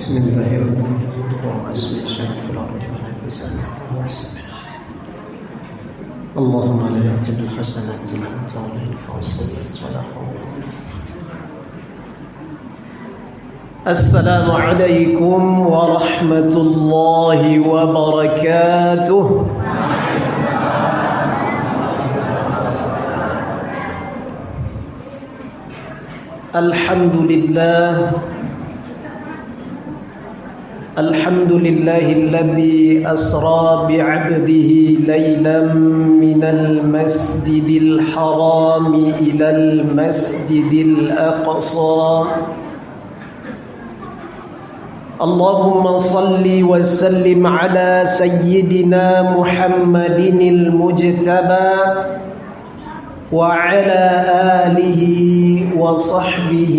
بسم الله الرحمن الرحيم وأسمع شيء في الأرض ولا بسمع اللهم لا يأتي بالحسنات أنت ولا ينفع السيئات ولا حول ولا قوة. السلام عليكم ورحمة الله وبركاته. الحمد لله الذي أسرى بعبده ليلا من المسجد الحرام إلى المسجد الأقصى. اللهم صل وسلم على سيدنا محمد المجتبى وعلى آله وصحبه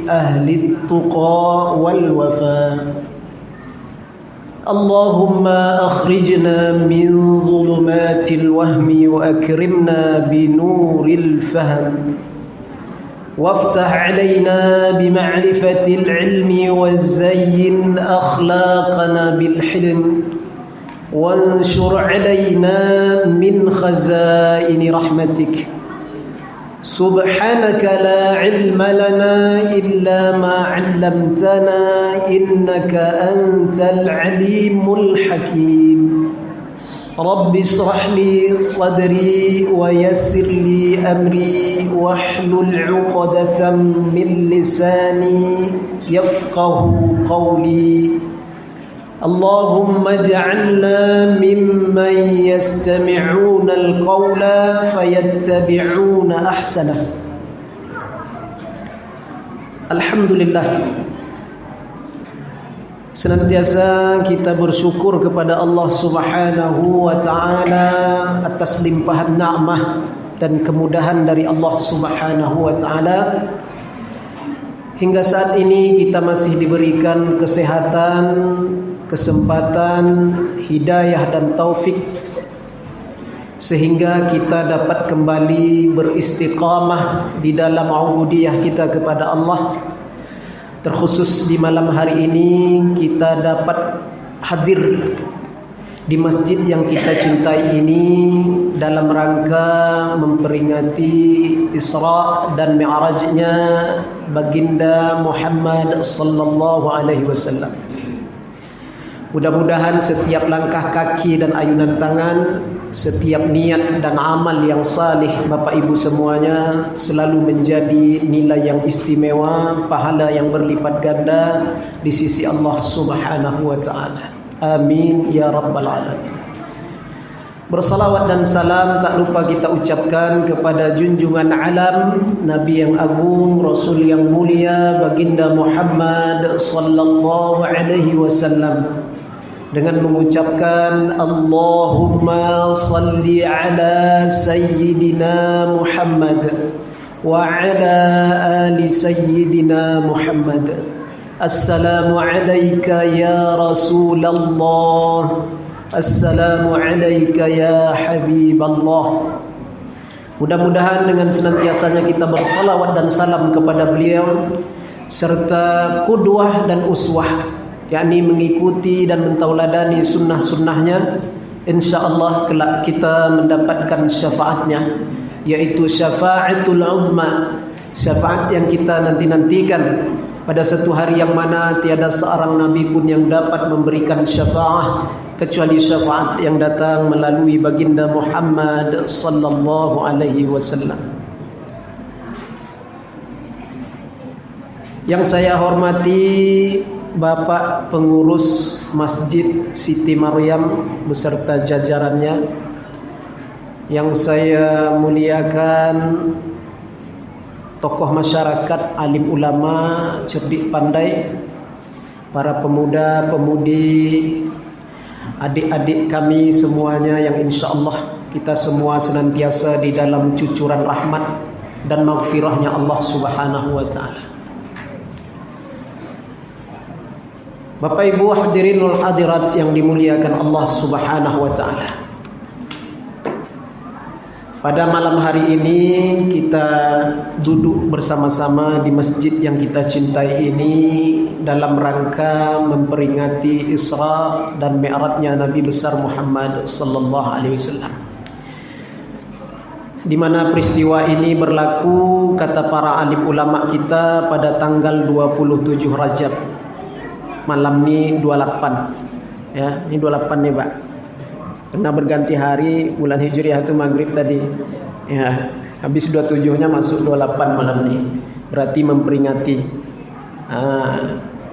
أهل التقى والوفاء. اللهم أخرجنا من ظلمات الوهم وأكرمنا بنور الفهم وافتح علينا بمعرفة العلم وزين أخلاقنا بالحلم وانشر علينا من خزائن رحمتك. سبحانك لا علم لنا إلا ما علمتنا إنك أنت العليم الحكيم. رب اشرح لي صدري ويسر لي أمري واحلل عقدة من لساني يفقه قولي. اللهم اجعلنا ممن يستمعون القول فيتبعون أحسنه. Alhamdulillah, senantiasa kita bersyukur kepada Allah Subhanahu wa ta'ala atas limpahan nikmat dan kemudahan dari Allah Subhanahu wa ta'ala. Hingga saat ini kita masih diberikan kesehatan, kesempatan, hidayah dan taufik sehingga kita dapat kembali beristiqamah di dalam ubudiyah kita kepada Allah. Terkhusus di malam hari ini kita dapat hadir di masjid yang kita cintai ini dalam rangka memperingati Isra dan Mi'rajnya baginda Muhammad sallallahu alaihi wasallam. Mudah-mudahan setiap langkah kaki dan ayunan tangan, setiap niat dan amal yang salih Bapak Ibu semuanya selalu menjadi nilai yang istimewa, pahala yang berlipat ganda di sisi Allah Subhanahu wa ta'ala. Amin ya rabbal alamin. Bersalawat dan salam tak lupa kita ucapkan kepada junjungan alam, Nabi yang agung, Rasul yang mulia, baginda Muhammad sallallahu alaihi wasallam, dengan mengucapkan Allahumma salli ala sayyidina Muhammad wa ala ali sayyidina Muhammad. Assalamu alayka ya Rasulullah, assalamu alayka ya Habiballah. Mudah-mudahan dengan senantiasanya kita bersalawat dan salam kepada beliau serta qudwah dan uswah, yakni mengikuti dan mentauladani sunnah-sunnahnya, insyaallah kelak kita mendapatkan syafaatnya, yaitu syafaatul uzma, syafaat yang kita nanti-nantikan pada satu hari yang mana tiada seorang nabi pun yang dapat memberikan syafaat kecuali syafaat yang datang melalui baginda Muhammad sallallahu alaihi wasallam. Yang saya hormati Bapak Pengurus Masjid Siti Maryam beserta jajarannya, yang saya muliakan tokoh masyarakat, alim ulama, cerdik pandai, para pemuda, pemudi, adik-adik kami semuanya yang insyaallah kita semua senantiasa di dalam cucuran rahmat dan maghfirahnya Allah Subhanahu wa ta'ala. Bapak Ibu hadirin wal hadirat yang dimuliakan Allah Subhanahu wa ta'ala, Pada malam hari ini kita duduk bersama-sama di masjid yang kita cintai ini dalam rangka memperingati Isra dan Mi'rajnya Nabi besar Muhammad sallallahu alaihi wasallam. Di mana peristiwa ini berlaku, kata para alim ulama kita, pada tanggal 27 Rajab. Malam ini 28. Ya, ini 28 nih, Pak. Karena berganti hari, bulan Hijriah itu maghrib tadi. Ya, habis 27-nya masuk 28 malam ini. Berarti memperingati.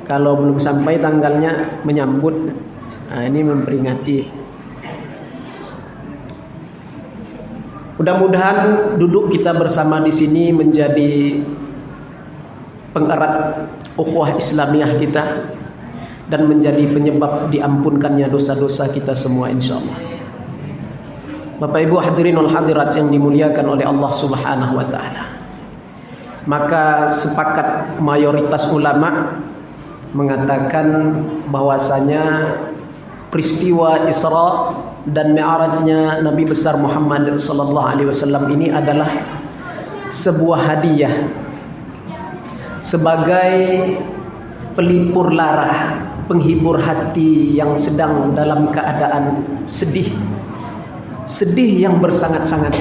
Kalau belum sampai tanggalnya menyambut. Ini memperingati. Mudah-mudahan duduk kita bersama di sini menjadi pengerat ukhuwah Islamiyah kita dan menjadi penyebab diampunkannya dosa-dosa kita semua insyaallah. Bapak Ibu hadirin wal hadirat yang dimuliakan oleh Allah Subhanahu wa taala. Maka sepakat mayoritas ulama mengatakan bahwasanya peristiwa Isra dan Mi'rajnya Nabi besar Muhammad sallallahu alaihi wasallam ini adalah sebuah hadiah sebagai pelipur lara, penghibur hati yang sedang dalam keadaan sedih yang bersangat-sangat.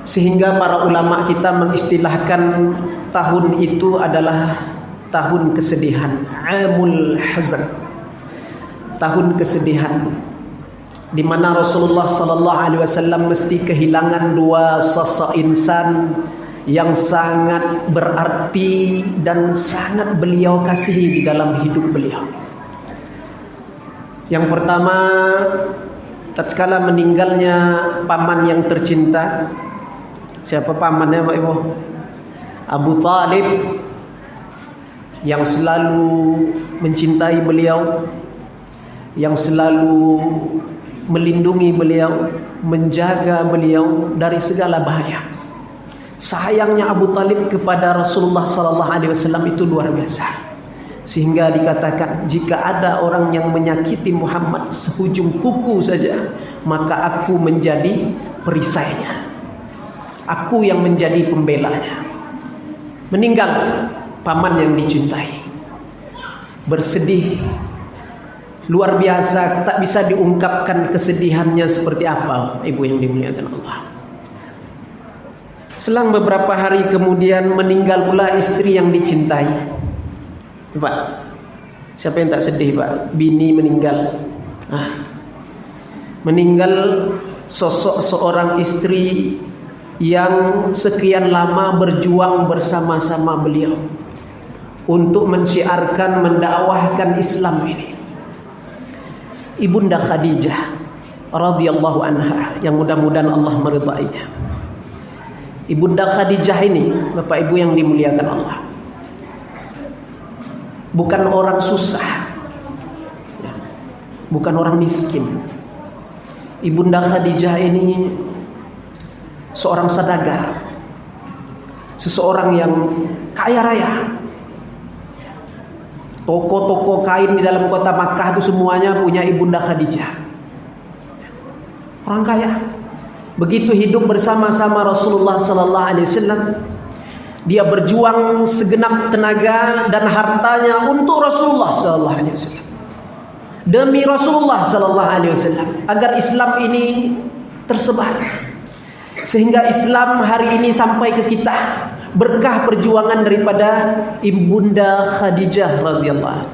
Sehingga para ulama kita mengistilahkan tahun itu adalah tahun kesedihan, amul hazan, tahun kesedihan, di mana Rasulullah sallallahu alaihi wasallam mesti kehilangan dua sosok insan yang sangat berarti dan sangat beliau kasihi di dalam hidup beliau. Yang pertama, tatkala meninggalnya paman yang tercinta. Siapa pamannya, Pak Ibu? Abu Talib, yang selalu mencintai beliau, yang selalu melindungi beliau, menjaga beliau dari segala bahaya. Sayangnya Abu Talib kepada Rasulullah sallallahu alaihi wasallam itu luar biasa. Sehingga dikatakan, jika ada orang yang menyakiti Muhammad sehujung kuku saja, maka aku menjadi perisainya, aku yang menjadi pembelanya. Meninggal paman yang dicintai, bersedih luar biasa, tak bisa diungkapkan kesedihannya seperti apa, Ibu yang dimuliakan Allah. Selang beberapa hari kemudian meninggal pula istri yang dicintai. Pak, siapa yang tak sedih, Pak? Bini meninggal. Meninggal sosok seorang istri yang sekian lama berjuang bersama-sama beliau untuk mensyiarkan, mendakwahkan Islam ini. Ibunda Khadijah radhiyallahu anha, yang mudah-mudahan Allah meridainya. Ibunda Khadijah ini, Bapak Ibu yang dimuliakan Allah, bukan orang susah, bukan orang miskin. Ibunda Khadijah ini seorang saudagar, seseorang yang kaya raya. Toko-toko kain di dalam kota Makkah itu semuanya punya Ibunda Khadijah. Orang kaya. Begitu hidup bersama-sama Rasulullah sallallahu alaihi wasallam, dia berjuang segenap tenaga dan hartanya untuk Rasulullah sallallahu alaihi wasallam. Demi Rasulullah sallallahu alaihi wasallam, agar Islam ini tersebar. Sehingga Islam hari ini sampai ke kita berkah perjuangan daripada Ibunda Khadijah radhiyallahu.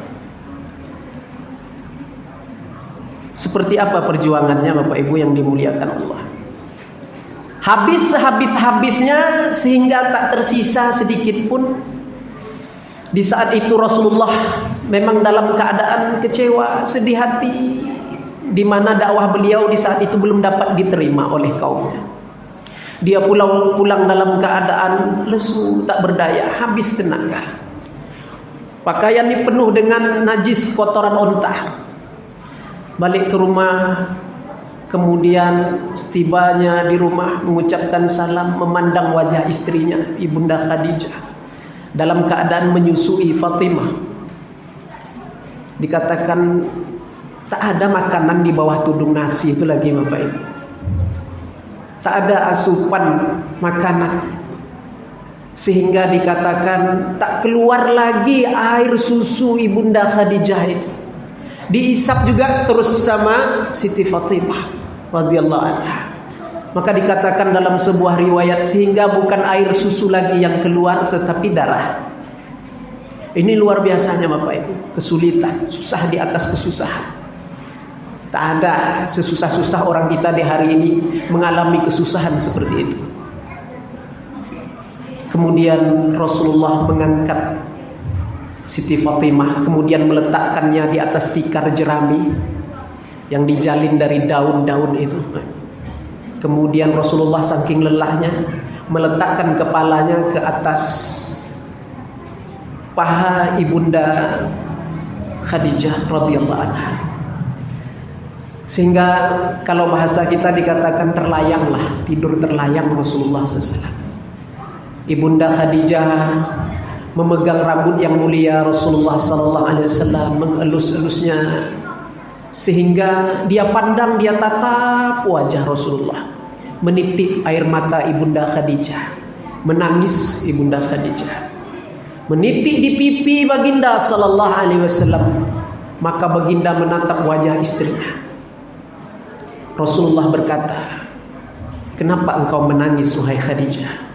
Seperti apa perjuangannya, Bapak Ibu yang dimuliakan Allah? Habis sehabis-habisnya sehingga tak tersisa sedikit pun. Di saat itu Rasulullah memang dalam keadaan kecewa, sedih hati, di mana dakwah beliau di saat itu belum dapat diterima oleh kaumnya. Dia pulang dalam keadaan lesu, tak berdaya, habis tenaga. Pakaiannya penuh dengan najis, kotoran onta. Balik ke rumah, kemudian setibanya di rumah mengucapkan salam, memandang wajah istrinya, Ibunda Khadijah, dalam keadaan menyusui Fatimah. Dikatakan tak ada makanan di bawah tudung nasi itu lagi, Bapak Ibu. tak ada asupan makanan, sehingga dikatakan tak keluar lagi air susu ibunda Khadijah itu. Diisap juga terus sama Siti Fatimah radhiyallahu anha. Maka dikatakan dalam sebuah riwayat, sehingga bukan air susu lagi yang keluar tetapi darah. Ini luar biasanya Bapak Ibu, kesulitan, susah di atas kesusahan. Tak ada sesusah-susah orang kita di hari ini mengalami kesusahan seperti itu. Kemudian Rasulullah mengangkat Siti Fatimah, kemudian meletakkannya di atas tikar jerami yang dijalin dari daun-daun itu. Kemudian Rasulullah saking lelahnya meletakkan kepalanya ke atas paha ibunda Khadijah radhiyallahu anha. Sehingga kalau bahasa kita dikatakan terlayanglah, tidur terlayang Rasulullah SAW. Ibunda Khadijah memegang rambut yang mulia Rasulullah SAW, mengelus-elusnya, sehingga dia pandang, dia tatap wajah Rasulullah, menitip air mata ibunda Khadijah, menangis ibunda Khadijah, menitik di pipi baginda sallallahu alaihi wasallam. Maka baginda menatap wajah istrinya. Rasulullah berkata, "Kenapa engkau menangis wahai Khadijah?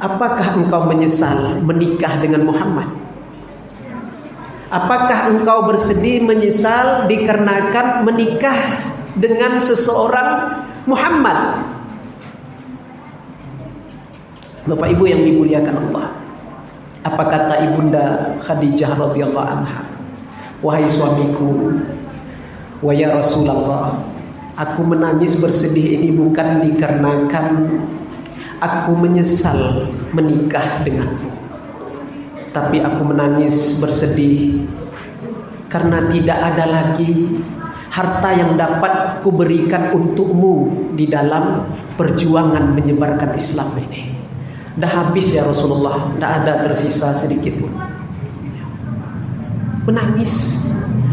Apakah engkau menyesal menikah dengan Muhammad? Apakah engkau bersedih menyesal dikarenakan menikah dengan seseorang Muhammad?" Bapak Ibu yang dimuliakan Allah, apa kata ibunda Khadijah radhiyallahu anha? "Wahai suamiku, wa ya Rasulullah, aku menangis bersedih ini bukan dikarenakan aku menyesal menikah denganmu, tapi aku menangis bersedih karena tidak ada lagi harta yang dapat kuberikan untukmu di dalam perjuangan menyebarkan Islam ini. Dah habis ya Rasulullah, tidak ada tersisa sedikit pun." Menangis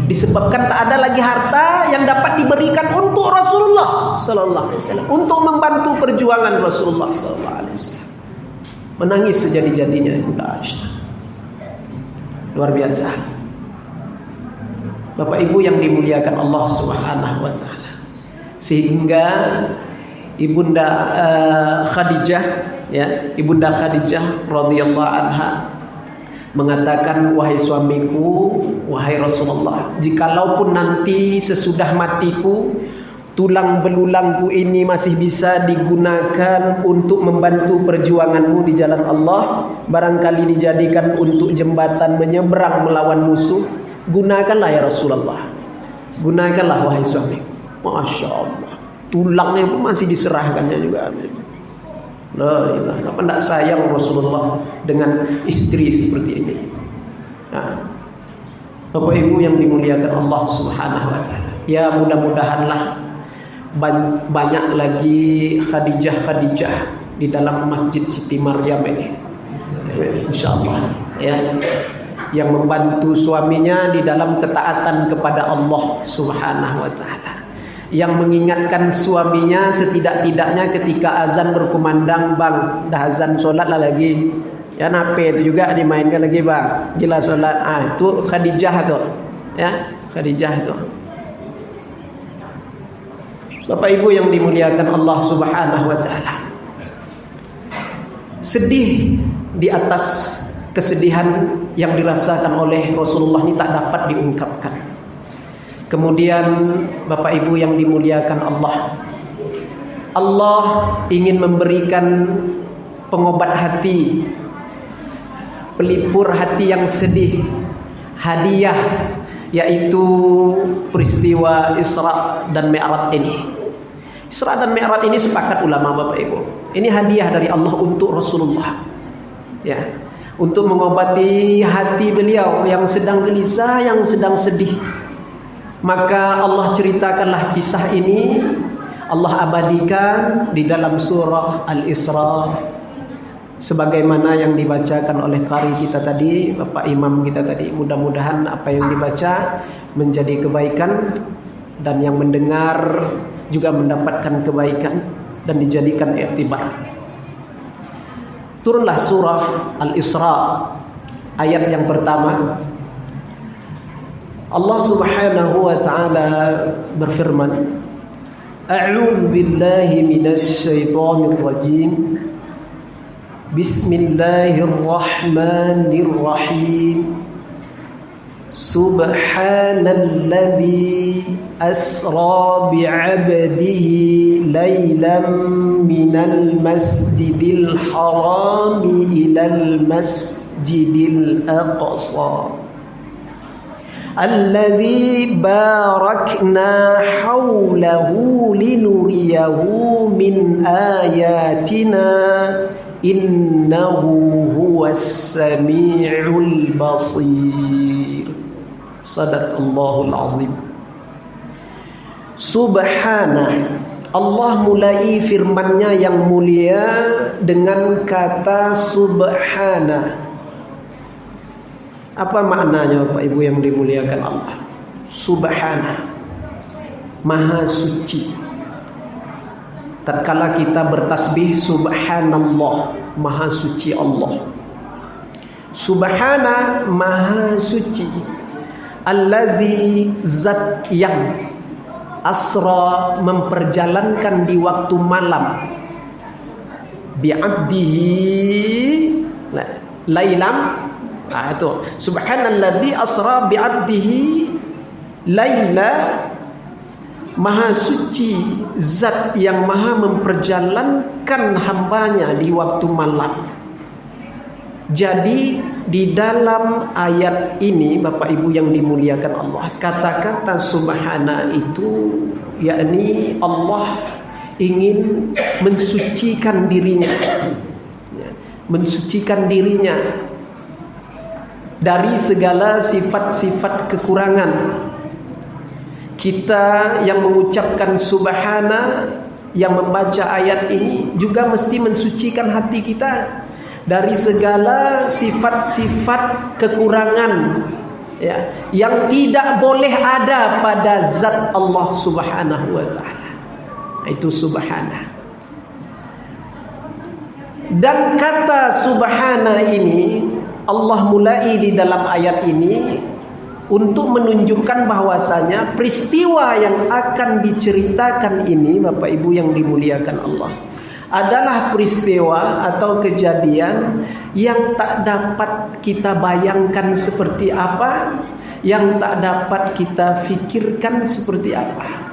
disebabkan tak ada lagi harta yang dapat diberikan untuk Rasulullah sallallahu alaihi wasallam, untuk membantu perjuangan Rasulullah sallallahu alaihi wasallam. Menangis sejadi-jadinya Ibunda Aisyah. Luar biasa. Bapak Ibu yang dimuliakan Allah Subhanahu wa taala. Sehingga Ibunda Khadijah, ya, Ibunda Khadijah radhiyallahu anha mengatakan, "Wahai suamiku, wahai Rasulullah, jikalaupun nanti sesudah matiku tulang belulangku ini masih bisa digunakan untuk membantu perjuanganmu di jalan Allah, barangkali dijadikan untuk jembatan menyeberang melawan musuh, gunakanlah ya Rasulullah. Gunakanlah wahai suamiku." Masya Allah, tulangnya pun masih diserahkannya juga. La ilaha, kenapa tidak sayang Rasulullah dengan istri seperti ini? Nah, Bapak Ibu yang dimuliakan Allah Subhanahu wa taala, ya mudah-mudahanlah banyak lagi Khadijah di dalam Masjid Siti Maryam ini, insyaallah, ya, yang membantu suaminya di dalam ketaatan kepada Allah Subhanahu wa taala, yang mengingatkan suaminya setidak-tidaknya ketika azan berkumandang, "Bang, dah azan solat lah lagi." Ya, nape itu juga dimainkan lagi, "Bang, gila solat." Itu Khadijah tuh, ya, Khadijah tuh. Bapak Ibu yang dimuliakan Allah Subhanahu wa taala, sedih di atas kesedihan yang dirasakan oleh Rasulullah ini tak dapat diungkapkan. Kemudian Bapak Ibu yang dimuliakan Allah, Allah ingin memberikan pengobat hati, pelipur hati yang sedih, hadiah, yaitu peristiwa Isra dan Mi'raj ini. Isra dan Mi'raj ini sepakat ulama Bapak Ibu, ini hadiah dari Allah untuk Rasulullah, ya, untuk mengobati hati beliau yang sedang gelisah, yang sedang sedih. Maka Allah ceritakanlah kisah ini, Allah abadikan di dalam surah Al-Isra, sebagaimana yang dibacakan oleh qari kita tadi, Bapak Imam kita tadi. Mudah-mudahan apa yang dibaca menjadi kebaikan dan yang mendengar juga mendapatkan kebaikan. dan dijadikan iktibar. Turunlah surah Al-Isra ayat yang pertama. Allah Subhanahu wa taala berfirman, A'udzu billahi minasy syaithanir rajim. Bismillahirrahmanirrahim. Subhanalladzi asra bi'abdihi laylan minal masjidil harami ilal masjidil aqsa alladzi barakna haulahu linuriyahu min ayatina innahu huwas sami'ul basir. Sadaqallahul azim. Subhana, Allah mulai firman-Nya yang mulia dengan kata subhana. Apa maknanya Bapak Ibu yang dimuliakan Allah? Subhana, Maha suci. Tatkala kita bertasbih subhanallah, Maha suci Allah. Subhana, Maha suci. Alladzi, zat yang asra, memperjalankan di waktu malam, bi'abdihi lailam. Itu subhanalladzi asra bi'abdihi laila. Maha suci zat yang maha memperjalankan hambanya di waktu malam. Jadi di dalam ayat ini Bapak Ibu yang dimuliakan Allah, kata-kata subhana itu yakni Allah ingin mensucikan dirinya, mensucikan dirinya dari segala sifat-sifat kekurangan. Kita yang mengucapkan subhana, yang membaca ayat ini juga mesti mensucikan hati kita dari segala sifat-sifat kekurangan, ya, yang tidak boleh ada pada zat Allah Subhanahu wa taala. Itu subhana. Dan kata subhana ini Allah mulai di dalam ayat ini untuk menunjukkan bahwasanya peristiwa yang akan diceritakan ini Bapak Ibu yang dimuliakan Allah adalah peristiwa atau kejadian yang tak dapat kita bayangkan seperti apa, yang tak dapat kita fikirkan seperti apa,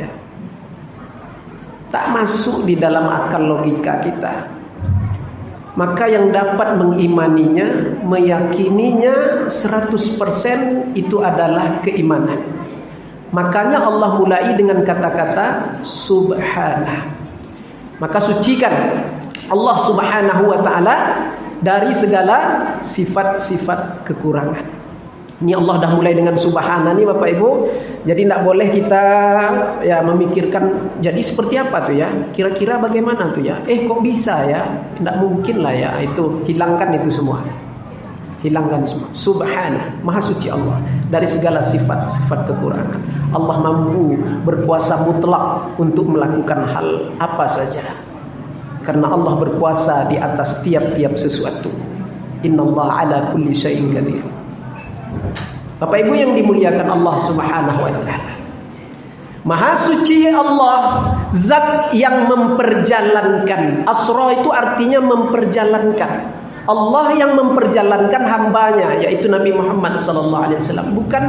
ya. Tak masuk di dalam akal logika kita. Maka yang dapat mengimaninya, meyakininya 100% itu adalah keimanan. Makanya Allah mulai dengan kata-kata subhanah. Maka sucikan Allah Subhanahu wa taala dari segala sifat-sifat kekurangan. Ini Allah dah mulai dengan subhana nih Bapak Ibu. Jadi tidak boleh kita ya memikirkan jadi seperti apa tuh ya, kira-kira bagaimana tuh ya, kok bisa ya, tidak mungkin lah ya. Itu hilangkan itu semua, hilangkan semua. Subhana, Maha suci Allah dari segala sifat-sifat kekurangan. Allah mampu berkuasa mutlak untuk melakukan hal apa saja, karena Allah berkuasa di atas tiap-tiap sesuatu. Innallaha ala kulli syai'in qadir. Bapak Ibu yang dimuliakan Allah Subhanahu wa taala, Maha suci Allah, zat yang memperjalankan. Asra itu artinya memperjalankan. Allah yang memperjalankan hambanya, yaitu Nabi Muhammad SAW. Bukan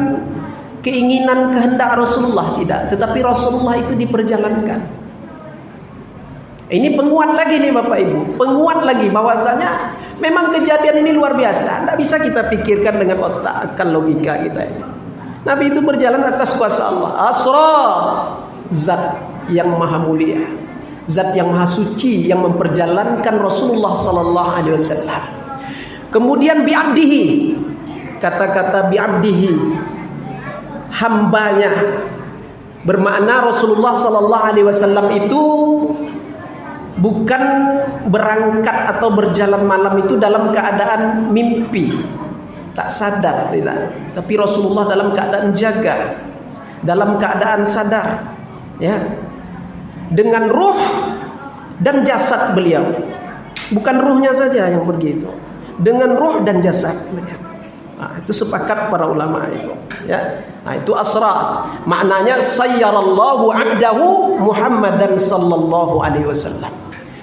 keinginan kehendak Rasulullah, tidak, tetapi Rasulullah itu diperjalankan. Ini penguat lagi nih Bapak Ibu, penguat lagi bahwasanya memang kejadian ini luar biasa. Tidak bisa kita pikirkan dengan otak, akal logika kita ini. Nabi itu berjalan atas kuasa Allah. Asra, zat yang maha mulia, zat yang maha suci yang memperjalankan Rasulullah sallallahu alaihi wasallam. Kemudian bi'abdihi, kata-kata bi'abdihi, hambanya, bermakna Rasulullah sallallahu alaihi wasallam itu bukan berangkat atau berjalan malam itu dalam keadaan mimpi, tak sadar, tidak. Tapi Rasulullah dalam keadaan jaga, dalam keadaan sadar, ya. dengan ruh dan jasad beliau. Bukan ruhnya saja yang pergi itu, dengan ruh dan jasad beliau. Itu sepakat para ulama itu, ya. Itu asra. Maknanya sayyarallahu 'abdahu Muhammadan sallallahu alaihi wasallam.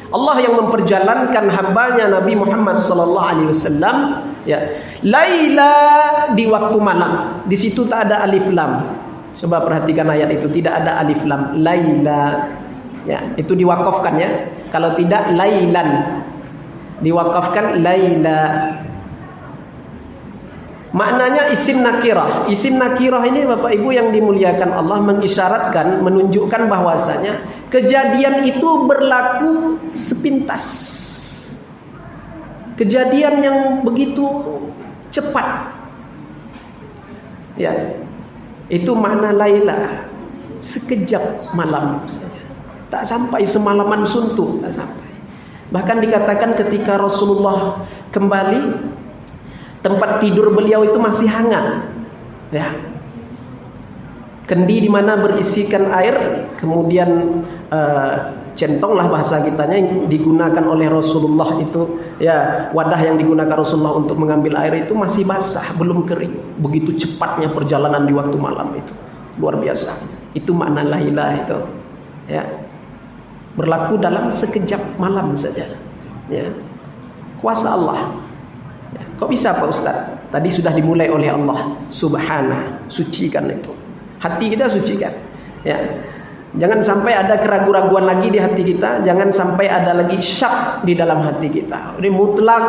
Allah yang memperjalankan hambanya Nabi Muhammad sallallahu alaihi wasallam, ya. Laila, di waktu malam. Di situ tak ada alif lam. Coba perhatikan ayat itu, tidak ada alif lam. Laila, ya, itu diwakafkan, ya. Kalau tidak lailan, diwakafkan laila. Maknanya isim nakirah. Isim nakirah ini Bapak Ibu yang dimuliakan Allah mengisyaratkan, menunjukkan bahwasanya kejadian itu berlaku sepintas. Kejadian yang begitu cepat. Ya. Itu makna laila. Sekejap malam saja. Tak sampai semalaman suntuk, tak sampai. Bahkan dikatakan ketika Rasulullah kembali, tempat tidur beliau itu masih hangat, ya. Kendi di mana berisikan air, kemudian centong lah bahasa kitanya yang digunakan oleh Rasulullah itu, ya, wadah yang digunakan Rasulullah untuk mengambil air itu masih basah, belum kering. Begitu cepatnya perjalanan di waktu malam itu, luar biasa. Itu makna la ilaha itu, ya. Berlaku dalam sekejap malam saja, ya. Kuasa Allah. Kok bisa Pak Ustaz? Tadi sudah dimulai oleh Allah Subhanahu, sucikan itu. Hati kita sucikan, ya. Jangan sampai ada keraguan-raguan lagi di hati kita, jangan sampai ada lagi syak di dalam hati kita. Ini mutlak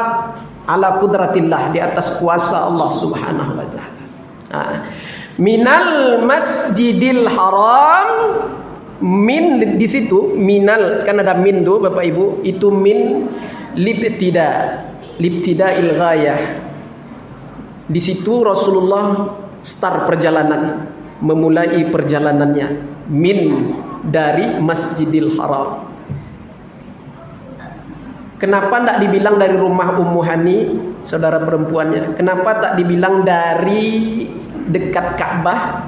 ala qudratillah, di atas kuasa Allah Subhanahu wa taala. Minal masjidil haram, min di situ, minal, kan ada min tuh Bapak Ibu, itu min libtida'il ghayah. Di situ Rasulullah start perjalanan, memulai perjalanannya min, dari Masjidil Haram. Kenapa tak dibilang dari rumah Ummu Hani, saudara perempuannya? Kenapa tak dibilang dari dekat Ka'bah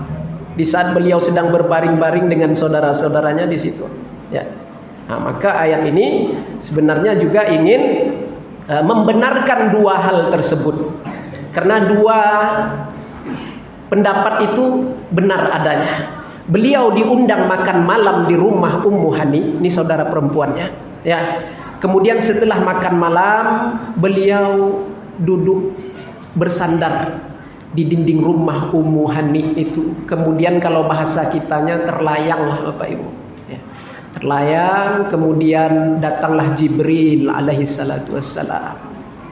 di saat beliau sedang berbaring-baring dengan saudara-saudaranya di situ, ya. Nah, maka ayat ini sebenarnya juga ingin membenarkan dua hal tersebut, karena dua pendapat itu benar adanya. Beliau diundang makan malam di rumah Ummu Hani, ini saudara perempuannya, ya. Kemudian setelah makan malam, beliau duduk bersandar di dinding rumah Ummu Hani itu. Kemudian kalau bahasa kitanya terlayang lah Bapak Ibu, ya. Terlayang, kemudian datanglah Jibril alaihi salatu wassalam,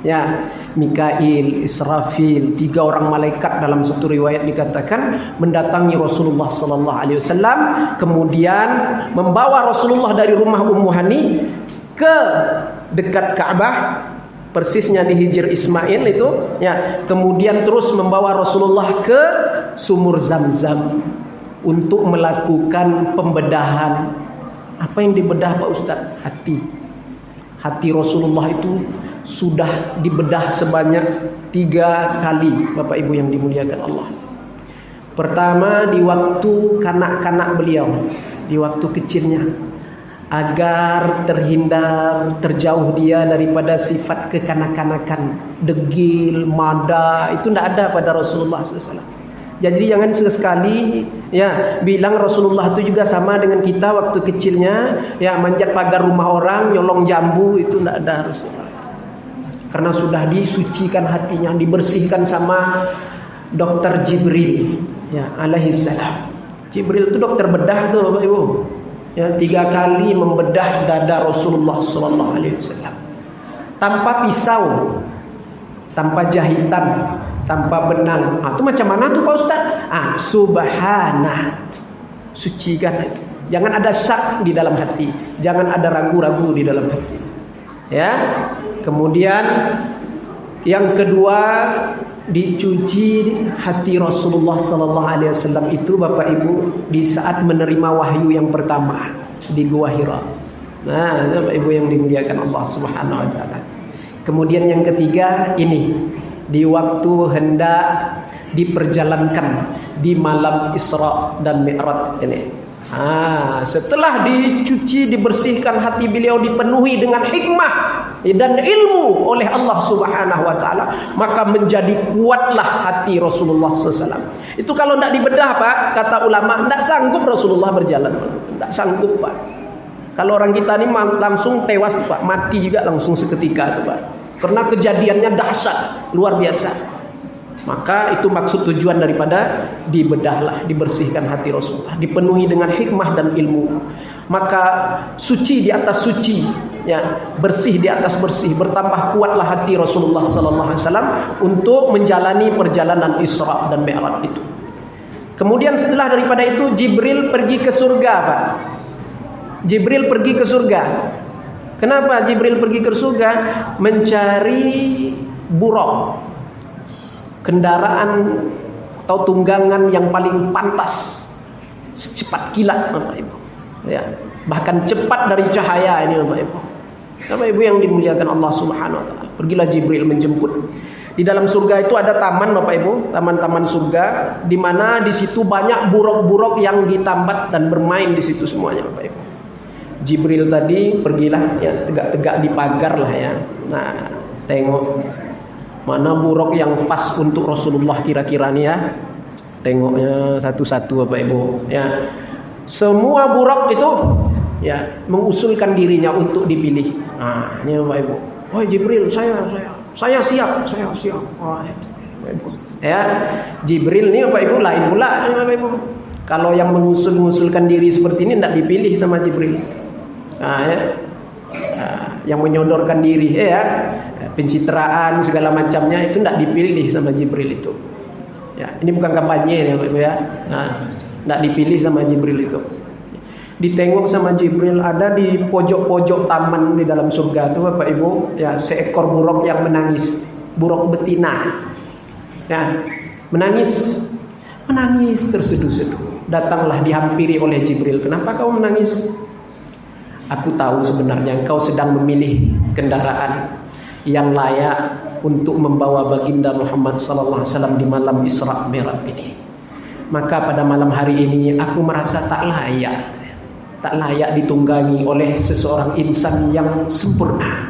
ya. Mikail, Israfil, 3 orang malaikat dalam satu riwayat dikatakan mendatangi Rasulullah sallallahu alaihi wasallam, kemudian membawa Rasulullah dari rumah Ummu Hani ke dekat Ka'bah, persisnya di Hijr Ismail itu, ya. Kemudian terus membawa Rasulullah ke sumur Zam-Zam untuk melakukan pembedahan. Apa yang dibedah Pak Ustaz? Hati Rasulullah itu sudah dibedah sebanyak 3 kali Bapak Ibu yang dimuliakan Allah. Pertama di waktu kanak-kanak beliau, di waktu kecilnya, agar terhindar, terjauh dia daripada sifat kekanak-kanakan, degil, mada, itu tidak ada pada Rasulullah SAW. Jadi jangan sekali, ya, bilang Rasulullah itu juga sama dengan kita waktu kecilnya, ya, manjat pagar rumah orang, nyolong jambu, itu tidak ada Rasulullah. Karena sudah disucikan hatinya, dibersihkan sama dokter Jibril, ya, alaihissalam. Jibril itu dokter bedah tuh Bapak Ibu, ya, 3 kali membedah dada Rasulullah sallallahu alaihi wasallam tanpa pisau, tanpa jahitan, tanpa benang. Itu macam mana tuh Pak Ustaz? Subhanah, sucikan itu. Jangan ada syak di dalam hati, jangan ada ragu-ragu di dalam hati, ya. Kemudian yang kedua, dicuci hati Rasulullah sallallahu alaihi wasallam itu Bapak Ibu di saat menerima wahyu yang pertama di Gua Hira. Nah, Bapak Ibu yang dimuliakan Allah Subhanahu wa taala. Kemudian yang ketiga ini di waktu hendak diperjalankan di malam Isra dan Mi'raj ini. Setelah dicuci, dibersihkan hati beliau, dipenuhi dengan hikmah dan ilmu oleh Allah Subhanahu wa taala, maka menjadi kuatlah hati Rasulullah SAW. Itu kalau tidak dibedah, Pak, kata ulama, tidak sanggup Rasulullah berjalan. Tidak sanggup, Pak. Kalau orang kita ini langsung tewas, Pak, mati juga langsung seketika, Pak. Karena kejadiannya dahsyat, luar biasa. Maka itu maksud tujuan daripada dibedahlah, dibersihkan hati Rasulullah, dipenuhi dengan hikmah dan ilmu. Maka suci di atas suci, ya, bersih di atas bersih, bertambah kuatlah hati Rasulullah sallallahu alaihi wasallam untuk menjalani perjalanan Isra dan Mi'raj itu. Kemudian setelah daripada itu Jibril pergi ke surga, Pak. Jibril pergi ke surga. Kenapa Jibril pergi ke surga? Mencari buraq, kendaraan atau tunggangan yang paling pantas, secepat kilat, Bapak Ibu. Ya, bahkan cepat dari cahaya ini, Bapak Ibu. Bapak Ibu yang dimuliakan Allah Subhanahu wa taala. Pergilah Jibril menjemput. Di dalam surga itu ada taman, Bapak Ibu, taman-taman surga, di mana di situ banyak buraq-buraq yang ditambat dan bermain di situ semuanya, Bapak Ibu. Jibril tadi pergilah, ya, tegak-tegak di pagar lah, ya. Nah, tengok mana buraq yang pas untuk Rasulullah kira-kira nih, ya. Tengoknya satu-satu, Bapak Ibu, ya. Semua buraq itu, ya, mengusulkan dirinya untuk dipilih. Ini Bapak Ibu. Oh, Jibril, saya siap. Oh, ya. Jibril nih, Bapak Ibu, lain pula, Bapak Ibu. Kalau yang mengusulkan diri seperti ini tidak dipilih sama Jibril. Ya. Yang menyodorkan diri, ya, pencitraan segala macamnya itu tidak dipilih sama Jibril itu. Ya, ini bukan kampanye, ya, Bapak Ibu, ya. Tidak dipilih sama Jibril itu. Ditengok sama Jibril, ada di pojok-pojok taman di dalam surga itu, Bapak Ibu, ya, seekor buraq yang menangis, buraq betina. Ya, menangis terseduh-seduh. Datanglah dihampiri oleh Jibril. Kenapa kau menangis? Aku tahu sebenarnya engkau sedang memilih kendaraan yang layak untuk membawa baginda Muhammad sallallahu alaihi wasallam di malam Isra Mi'raj ini. Maka pada malam hari ini aku merasa tak layak ditunggangi oleh seseorang insan yang sempurna,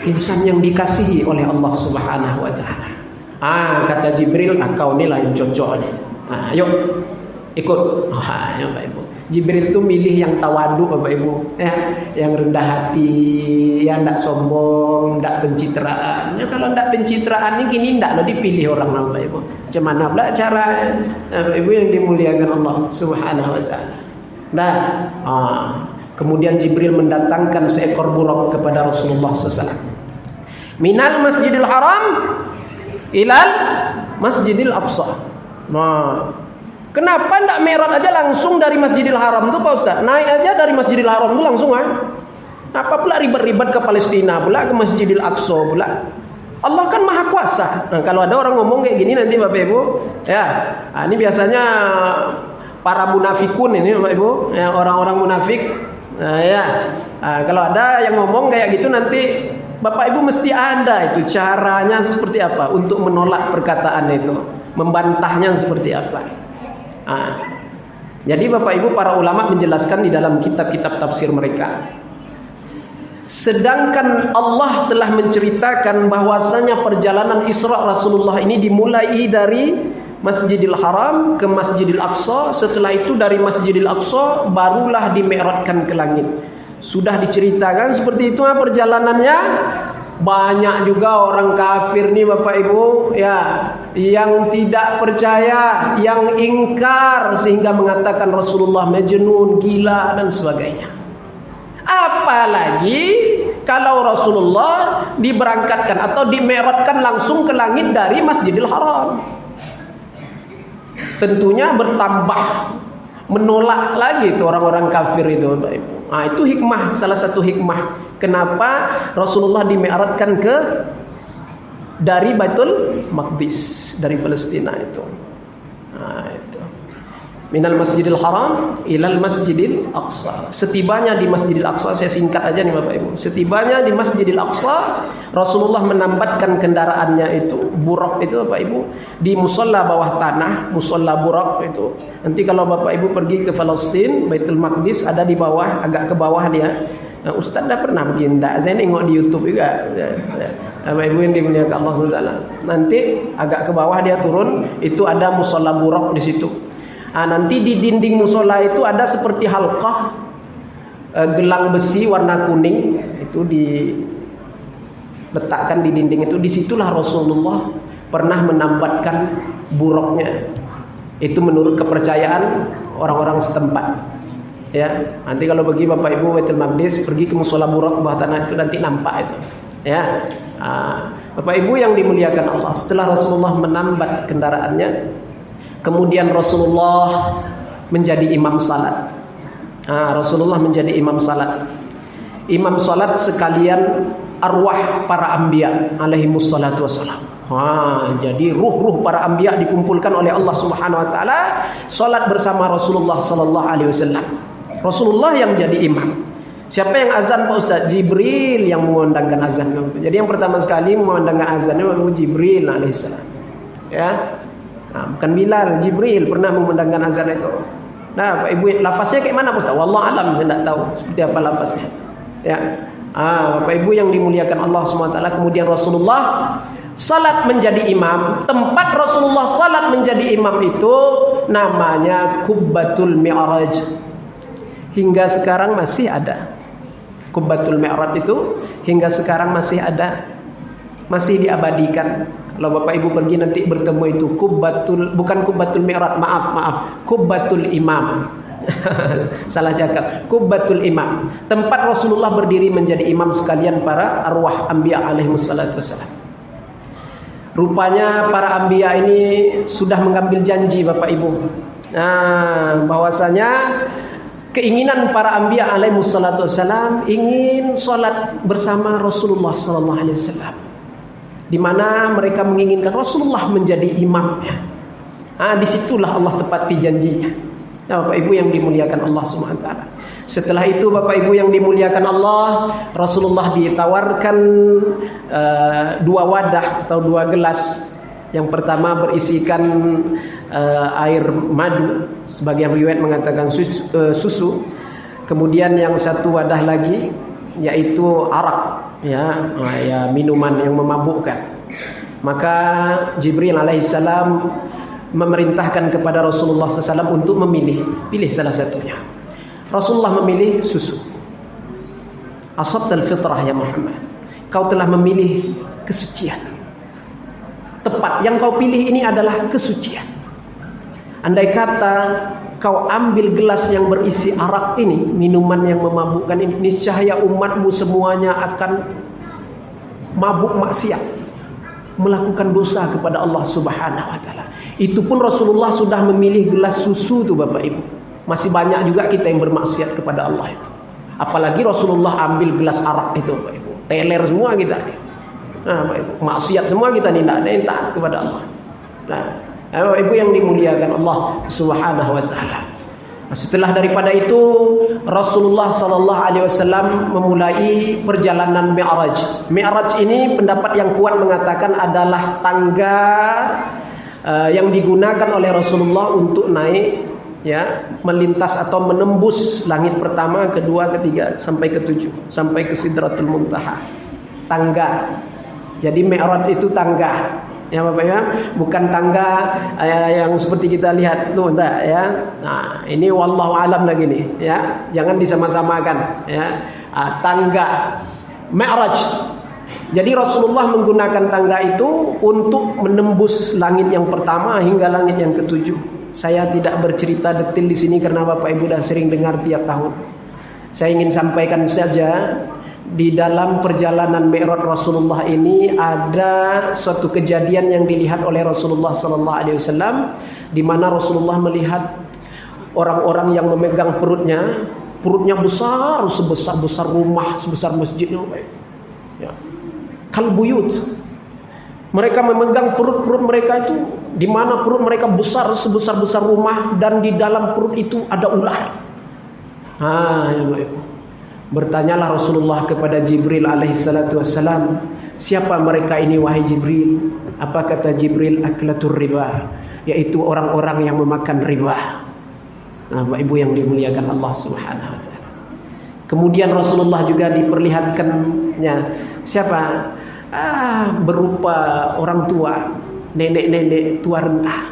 insan yang dikasihi oleh Allah Subhanahu wa taala. Kata Jibril, kau ni lah yang cocok ni. Yuk ikut. Ya, Bapak Ibu. Jibril itu milih yang tawadu, Bapak Ibu, ya, yang rendah hati, yang tidak sombong, tidak pencitraan. Ya, kalau tidak pencitraan ini kini tidaklah dipilih orang, Bapak Ibu. Macam mana pula cara, Bapak Ibu yang dimuliakan Allah Subhanahu wa taala. Kemudian Jibril mendatangkan seekor buraq kepada Rasulullah SAW. Minal Masjidil Haram ilal Masjidil Aqsa. Kenapa tidak Mi'raj aja langsung dari Masjidil Haram tuh, Pak Ustaz? Naik aja dari Masjidil Haram tuh langsung, Apa pula ribet-ribet ke Palestina pula, ke Masjidil Aqsa pula? Allah kan Maha Kuasa. Kalau ada orang ngomong kayak gini nanti, Bapak Ibu, ya, ini biasanya para munafikun ini, Bapak Ibu, ya, orang-orang munafik. Kalau ada yang ngomong kayak gitu nanti Bapak Ibu mesti ada itu caranya seperti apa untuk menolak perkataan itu, membantahnya seperti apa. Jadi Bapak Ibu, para ulama menjelaskan di dalam kitab-kitab tafsir mereka, sedangkan Allah telah menceritakan bahwasanya perjalanan Isra Rasulullah ini dimulai dari Masjidil Haram ke Masjidil Aqsa. Setelah itu dari Masjidil Aqsa barulah dimi'rajkan ke langit. Sudah diceritakan seperti itu perjalanannya. Banyak juga orang kafir nih, Bapak Ibu, ya, yang tidak percaya, yang ingkar sehingga mengatakan Rasulullah majnun, gila dan sebagainya. Apalagi kalau Rasulullah diberangkatkan atau dimi'rajkan langsung ke langit dari Masjidil Haram. Tentunya bertambah menolak lagi itu orang-orang kafir itu, Bapak Ibu. Itu hikmah, salah satu hikmah kenapa Rasulullah dimi'rajkan dari Baitul Maqdis, dari Palestina itu. Itu. Minal Masjidil Haram ilal Masjidil Aqsa. Setibanya di Masjidil Aqsa, saya singkat aja nih Bapak Ibu. Setibanya di Masjidil Aqsa, Rasulullah menambatkan kendaraannya itu, burak itu Bapak Ibu, di musola bawah tanah, musola burak itu. Nanti kalau Bapak Ibu pergi ke Palestina, Baitul Maqdis ada di bawah, agak ke bawah dia. Nah, Ustaz dah pernah pergi enggak? Saya nengok di YouTube juga. Bapak Ibu yang dimuliakan Allah SWT. Nanti agak ke bawah dia turun, itu ada musola burak di situ. Nanti di dinding musola itu ada seperti halqah gelang besi warna kuning, itu diletakkan di dinding itu. Disitulah Rasulullah pernah menambatkan buruknya. Itu menurut kepercayaan orang-orang setempat. Ya, nanti kalau bagi Bapak Ibu Baitul Maqdis, pergi ke musola burak bawah tanah itu nanti nampak itu. Ya, Bapak Ibu yang dimuliakan Allah, setelah Rasulullah menambat kendaraannya, kemudian Rasulullah menjadi imam salat. Rasulullah menjadi imam salat. Imam salat sekalian arwah para anbiya alaihimus salatu wassalam. Jadi ruh-ruh para anbiya dikumpulkan oleh Allah Subhanahu wa taala salat bersama Rasulullah sallallahu alaihi wasallam. Rasulullah yang jadi imam. Siapa yang azan Pak Ustaz? Jibril yang mengundangkan azan. Jadi yang pertama sekali mengundangkan azannya Jibril alaihissalam. Ya. Bukan Bilal, Jibril pernah memandangkan azan itu. Nah, Pak Ibu, lafaznya kayak mana Ustaz? Wallahu alam, saya tidak tahu seperti apa lafaznya. Ya. Bapak Ibu yang dimuliakan Allah SWT, kemudian Rasulullah salat menjadi imam. Tempat Rasulullah salat menjadi imam itu namanya Qubbatul Mi'raj. Hingga sekarang masih ada. Qubbatul Mi'raj itu hingga sekarang masih ada. Masih diabadikan. Kalau Bapak Ibu pergi nanti bertemu itu bukan Qubbatul Mi'raj, maaf, Qubbatul Imam. Salah cakap. Qubbatul Imam. Tempat Rasulullah berdiri menjadi imam sekalian para arwah anbiya alaihimus salatu wassalam. Rupanya para anbiya ini sudah mengambil janji Bapak Ibu. Bahwasanya keinginan para anbiya alaihimus salatu wassalam ingin salat bersama Rasulullah sallallahu alaihi wasallam. Di mana mereka menginginkan Rasulullah menjadi imamnya. Disitulah Allah tepati janjinya. Bapak Ibu yang dimuliakan Allah Subhanahu wa taala. Setelah itu Bapak Ibu yang dimuliakan Allah, Rasulullah ditawarkan 2 wadah atau 2 gelas. Yang pertama berisikan air madu, sebagian riwayat mengatakan susu. Kemudian yang satu wadah lagi yaitu arak, ya minuman yang memabukkan. Maka Jibril alaihissalam memerintahkan kepada Rasulullah SAW untuk pilih salah satunya. Rasulullah memilih susu. Asabtal fitrah ya Muhammad, kau telah memilih kesucian. Tepat, yang kau pilih ini adalah kesucian. Andai kata kau ambil gelas yang berisi arak ini, minuman yang memabukkan ini, niscaya umatmu semuanya akan mabuk maksiat, melakukan dosa kepada Allah Subhanahu wa taala. Itu pun Rasulullah sudah memilih gelas susu tuh Bapak Ibu. Masih banyak juga kita yang bermaksiat kepada Allah itu. Apalagi Rasulullah ambil gelas arak itu Bapak Ibu. Teler semua kita. Bapak Ibu, maksiat semua kita nih, tidak ada yang taat kepada Allah. Bapak Ibu yang dimuliakan Allah Subhanahu wa taala. Setelah daripada itu Rasulullah sallallahu alaihi wasallam memulai perjalanan Mi'raj. Mi'raj ini pendapat yang kuat mengatakan adalah tangga yang digunakan oleh Rasulullah untuk naik, ya, melintas atau menembus langit pertama, kedua, ketiga sampai ke-7, sampai ke Sidratul Muntaha. Tangga. Jadi Mi'raj itu tangga. Ya Bapak ya, bukan tangga yang seperti kita lihat tuh, enggak ya. Nah, ini wallahu alam lagi nih, ya. Jangan disama-samakan, ya. Tangga Mi'raj. Jadi Rasulullah menggunakan tangga itu untuk menembus langit yang pertama hingga langit yang ke-7. Saya tidak bercerita detail di sini karena Bapak Ibu sudah sering dengar tiap tahun. Saya ingin sampaikan saja, di dalam perjalanan Mi'raj Rasulullah ini ada suatu kejadian yang dilihat oleh Rasulullah sallallahu alaihi wasallam, di mana Rasulullah melihat orang-orang yang memegang perutnya besar, sebesar rumah, sebesar masjid, ya. Kalbuyut. Mereka memegang perut-perut mereka itu, di mana perut mereka besar sebesar-besar rumah, dan di dalam perut itu ada ular. Ya Bapak Ibu. Bertanyalah Rasulullah kepada Jibril alaihissalatu wassalam, siapa mereka ini wahai Jibril? Apa kata Jibril? Aklatur riba, yaitu orang-orang yang memakan riba. Bapak Ibu yang dimuliakan Allah Subhanahu wa taala. Kemudian Rasulullah juga diperlihatkannya siapa? Berupa orang tua, nenek-nenek tua renta.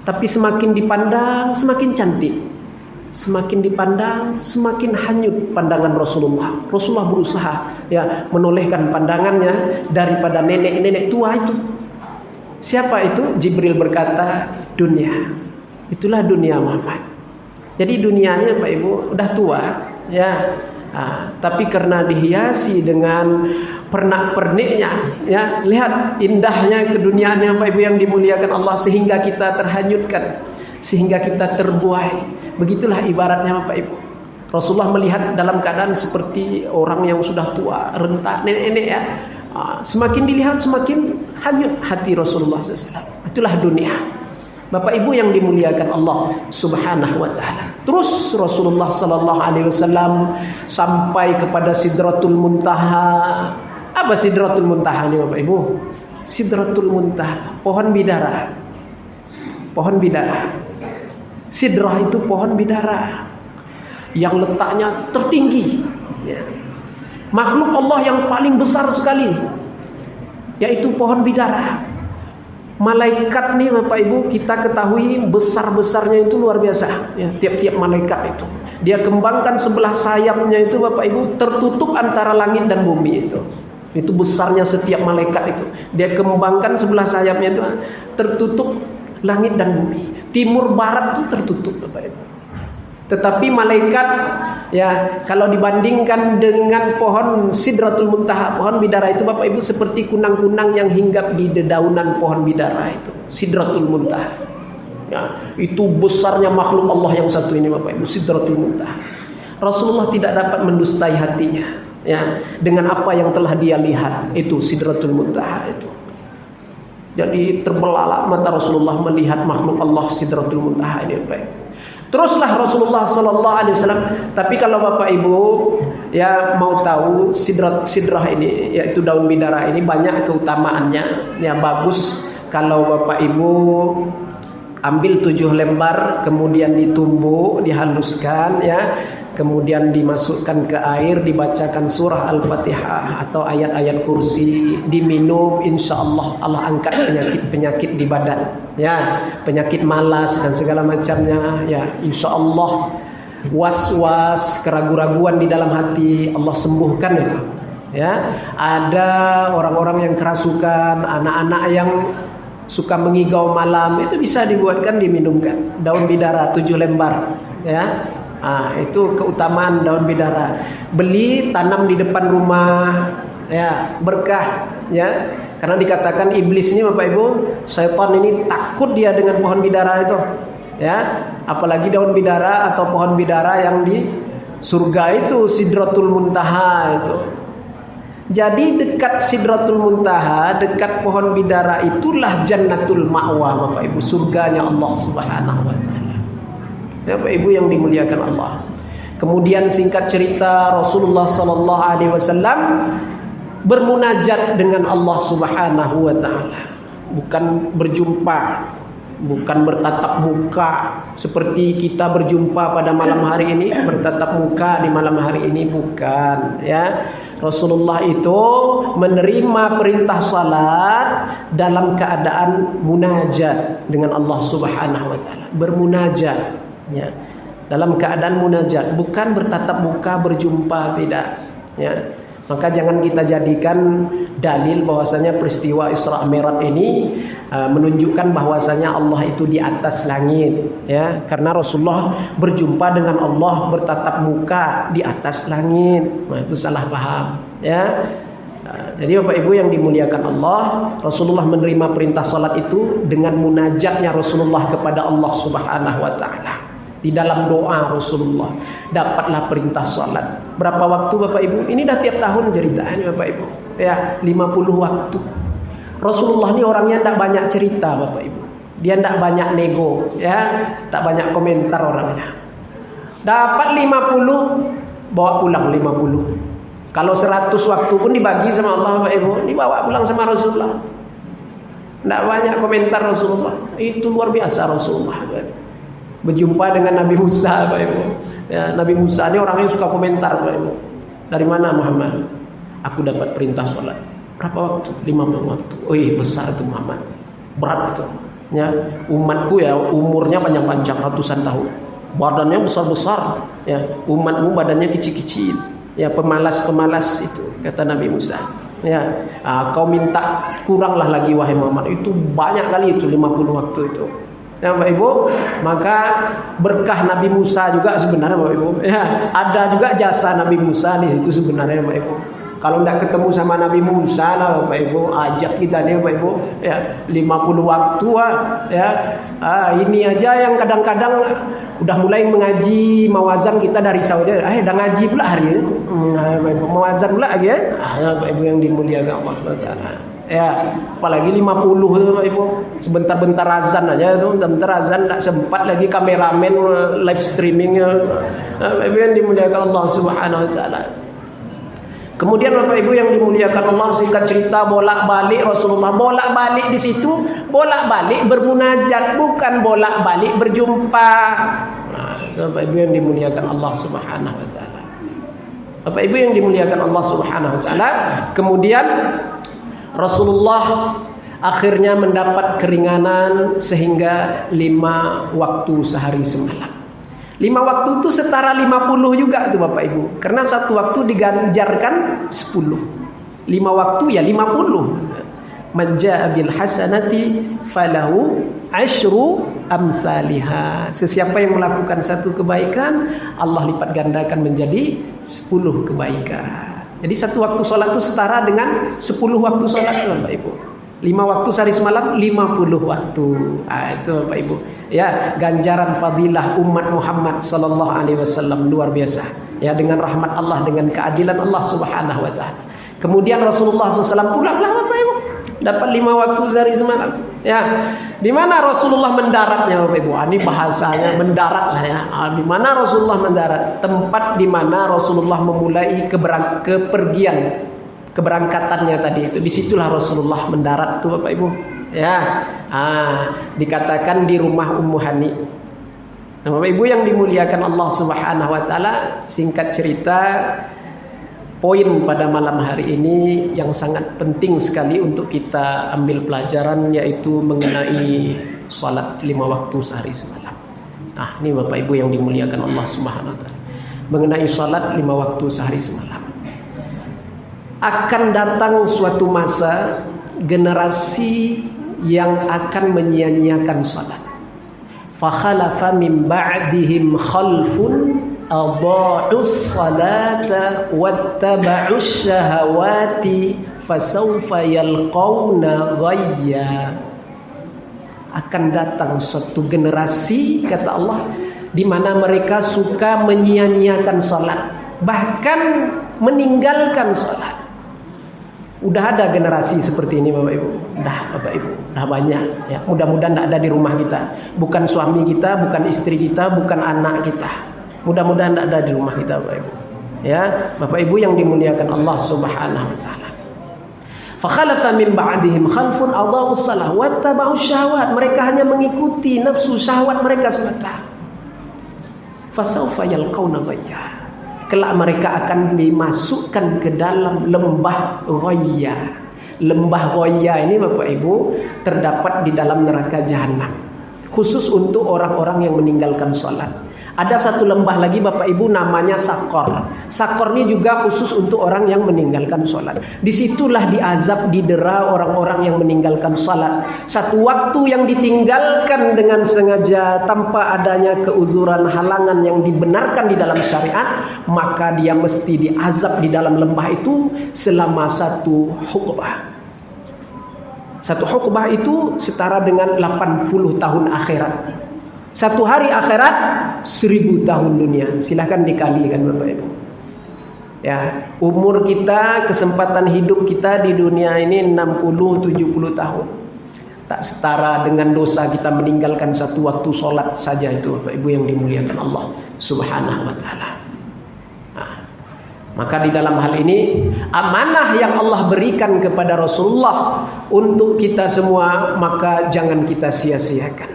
Tapi semakin dipandang semakin cantik. Semakin dipandang semakin hanyut pandangan Rasulullah. Rasulullah berusaha menolehkan pandangannya daripada nenek-nenek tua itu. Siapa itu? Jibril berkata, dunia. Itulah dunia Muhammad. Jadi dunianya Pak Ibu udah tua, tapi karena dihiasi dengan pernak-perniknya, lihat indahnya keduniaannya Pak Ibu yang dimuliakan Allah, sehingga kita terhanyutkan, sehingga kita terbuai. Begitulah ibaratnya Bapak Ibu. Rasulullah melihat dalam keadaan seperti orang yang sudah tua, renta, nenek-nenek semakin dilihat semakin hanyut hati Rasulullah SAW. Itulah dunia. Bapak Ibu yang dimuliakan Allah Subhanahu wa taala. Terus Rasulullah sallallahu alaihi wasallam sampai kepada Sidratul Muntaha. Apa Sidratul Muntaha ini Bapak Ibu? Sidratul Muntaha, pohon bidara. Pohon bidara. Sidrah itu pohon bidara yang letaknya tertinggi. Makhluk Allah yang paling besar sekali, yaitu pohon bidara. Malaikat nih Bapak Ibu, kita ketahui besar-besarnya itu luar biasa. Tiap-tiap malaikat itu, dia kembangkan sebelah sayapnya itu Bapak Ibu tertutup antara langit dan bumi itu. Itu besarnya setiap malaikat itu. Dia kembangkan sebelah sayapnya itu tertutup langit dan bumi. Timur barat itu tertutup Bapak Ibu. Tetapi malaikat kalau dibandingkan dengan pohon Sidratul Muntaha, pohon bidara itu Bapak Ibu seperti kunang-kunang yang hinggap di dedaunan pohon bidara itu. Sidratul Muntaha. Itu besarnya makhluk Allah yang satu ini Bapak Ibu, Sidratul Muntaha. Rasulullah tidak dapat mendustai hatinya dengan apa yang telah dia lihat, itu Sidratul Muntaha itu. Jadi terbelalak mata Rasulullah melihat makhluk Allah Sidratul Muntaha ini Bapak Ibu. Teruslah Rasulullah sallallahu alaihi wasallam. Tapi kalau Bapak Ibu mau tahu sidrah ini, yaitu daun bidara ini banyak keutamaannya. Bagus kalau Bapak Ibu ambil 7 lembar, kemudian ditumbuk, dihaluskan, kemudian dimasukkan ke air, dibacakan surah Al-Fatihah atau ayat-ayat kursi, diminum, insya Allah Allah angkat penyakit-penyakit di badan, penyakit malas dan segala macamnya, insya Allah was-was, keraguan-raguan di dalam hati Allah sembuhkan itu. Ada orang-orang yang kerasukan, anak-anak yang suka mengigau malam, itu bisa dibuatkan, diminumkan. Daun bidara 7 lembar, itu keutamaan daun bidara. Beli, tanam di depan rumah, berkah, karena dikatakan iblis ini Bapak Ibu, syaitan ini takut dia dengan pohon bidara itu, apalagi daun bidara atau pohon bidara yang di surga itu, Sidratul Muntaha itu. Jadi dekat Sidratul Muntaha, dekat pohon bidara itulah Jannatul Ma'wa Bapak Ibu, surganya Allah Subhanahu wa taala. Bapak Ibu yang dimuliakan Allah. Kemudian singkat cerita, Rasulullah sallallahu alaihi wasallam bermunajat dengan Allah Subhanahu wa taala. Bukan berjumpa, bukan bertatap muka seperti kita berjumpa pada malam hari ini, bertatap muka di malam hari ini, bukan, Rasulullah itu menerima perintah salat dalam keadaan munajat dengan Allah Subhanahu wa taala. Bermunajat, dalam keadaan munajat, bukan bertatap muka berjumpa, tidak, Maka jangan kita jadikan dalil bahwasanya peristiwa Isra Mi'raj ini menunjukkan bahwasanya Allah itu di atas langit, karena Rasulullah berjumpa dengan Allah bertatap muka di atas langit. Itu salah paham, Jadi Bapak Ibu yang dimuliakan Allah, Rasulullah menerima perintah salat itu dengan munajatnya Rasulullah kepada Allah Subhanahu wa taala. Di dalam doa Rasulullah dapatlah perintah salat. Berapa waktu Bapak Ibu? Ini dah tiap tahun ceritanya Bapak Ibu. 50 waktu. Rasulullah ini orangnya tidak banyak cerita, Bapak Ibu. Dia tidak banyak nego, ya, tak banyak komentar orangnya. Dapat 50, bawa pulang 50. Kalau 100 waktu pun dibagi sama Allah, Bapak Ibu, dibawa pulang sama Rasulullah. Tidak banyak komentar Rasulullah. Itu luar biasa Rasulullah. Berjumpa dengan Nabi Musa, Bapak Ibu. Ya, Nabi Musa ini orangnya suka komentar, Bapak Ibu. Dari mana Muhammad? Aku dapat perintah sholat. Berapa waktu? 50 waktu. Oh iya, besar itu Muhammad. Berat itu. Ya, umatku ya umurnya panjang-panjang ratusan tahun. Badannya besar-besar. Ya, umatmu badannya kecil-kecil. Ya, pemalas-pemalas itu kata Nabi Musa. Ya, kau minta kuranglah lagi wahai Muhammad. Itu banyak kali itu 50 waktu itu. Ya, Bapak Ibu, maka berkah Nabi Musa juga sebenarnya, Bapak Ibu. Ya, ada juga jasa Nabi Musa di situ sebenarnya, Bapak Ibu. Kalau tidak ketemu sama Nabi Musa lah, Bapak Ibu, ajak kita nih, Bapak Ibu. Ya, 50 waktu ya. Ini aja yang kadang-kadang udah mulai mengaji mawazan kita dari Saudi. Udah ngaji pula hari ini. Bapak Ibu, mawazan pula lagi ya. Bapak Ibu yang dimuliakan Allah Subhanahu wa taala. Ya, apalagi 50 itu Bapak Ibu. Sebentar-bentar azan aja itu, sebentar azan tak sempat lagi kameramen live streaming. Bapak Ibu yang dimuliakan Allah Subhanahu wa taala. Kemudian Bapak Ibu yang dimuliakan Allah, singkat cerita bolak-balik Rasulullah bolak-balik di situ, bolak-balik bermunajat, bukan bolak-balik berjumpa. Bapak Ibu yang dimuliakan Allah Subhanahu wa taala. Bapak Ibu yang dimuliakan Allah Subhanahu wa taala, kemudian Rasulullah akhirnya mendapat keringanan sehingga 5 waktu sehari semalam. 5 waktu itu setara 50 juga tuh Bapak Ibu. Karena satu waktu diganjarkan 10. 5 waktu ya 50. Man jaa bil hasanati falahu asyru amsalihha. Sesiapa yang melakukan satu kebaikan, Allah lipat gandakan menjadi 10 kebaikan. Jadi satu waktu sholat itu setara dengan 10 waktu sholat Bapak Ibu. 5 waktu sehari semalam, 50 waktu. Itu Bapak Ibu. Ya, ganjaran fadilah umat Muhammad sallallahu alaihi wasallam luar biasa. Ya, dengan rahmat Allah, dengan keadilan Allah Subhanahu wa taala. Kemudian Rasulullah SAW pulanglah Bapak Ibu. Dapat 5 waktu sehari semalam. Ya, di mana Rasulullah mendaratnya Bapak Ibu? Ini bahasanya mendarat lah ya. Di mana Rasulullah mendarat? Tempat di mana Rasulullah memulai kepergian, keberangkatannya tadi itu. Disitulah Rasulullah mendarat tuh Bapak Ibu. Ya, dikatakan di rumah Ummu Hani. Nah, Bapak Ibu yang dimuliakan Allah Subhanahu wa taala, singkat cerita, poin pada malam hari ini yang sangat penting sekali untuk kita ambil pelajaran, yaitu mengenai salat 5 waktu sehari semalam. Nah, ini Bapak Ibu yang dimuliakan Allah Subhanahu wa taala. Mengenai salat 5 waktu sehari semalam. Akan datang suatu masa generasi yang akan menyia-nyiakan salat. Fa khalafa min ba'dihim khalfun adha'us salata wattaba'us syahawati fasawfa yalqawna ghayya. Akan datang suatu generasi, kata Allah, di mana mereka suka menyia-nyiakan salat, bahkan meninggalkan salat. Udah ada generasi seperti ini Bapak Ibu. Bapak Ibu, udah banyak ya. Mudah-mudahan tidak ada di rumah kita. Bukan suami kita, bukan istri kita, bukan anak kita. Mudah-mudahan tidak ada di rumah kita Bapak Ibu. Ya, Bapak Ibu yang dimuliakan Allah Subhanahu wa taala. Fa khalafa min ba'dihim khalfun adha'us shalah wattaba'us syahawat. Mereka hanya mengikuti nafsu syahwat mereka semata. Fasawfa yalqawna ghayya. Kelak mereka akan dimasukkan ke dalam lembah ghayya. Lembah ghayya ini Bapak Ibu terdapat di dalam neraka jahanam. Khusus untuk orang-orang yang meninggalkan sholat. Ada satu lembah lagi Bapak Ibu namanya Sakor. Sakor ini juga khusus untuk orang yang meninggalkan sholat. Disitulah diazab, didera orang-orang yang meninggalkan sholat. Satu waktu yang ditinggalkan dengan sengaja tanpa adanya keuzuran, halangan yang dibenarkan di dalam syariat, maka dia mesti diazab di dalam lembah itu selama 1 hukbah. 1 hukbah itu setara dengan 80 tahun akhirat. 1 hari akhirat 1000 tahun dunia. Silahkan dikalikan Bapak Ibu. Ya, Umur kita, kesempatan hidup kita di dunia ini 60-70 tahun. Tak setara dengan dosa kita meninggalkan satu waktu sholat saja itu, Bapak Ibu yang dimuliakan Allah Subhanahu wa taala. Maka di dalam hal ini amanah yang Allah berikan kepada Rasulullah untuk kita semua, maka jangan kita sia-siakan.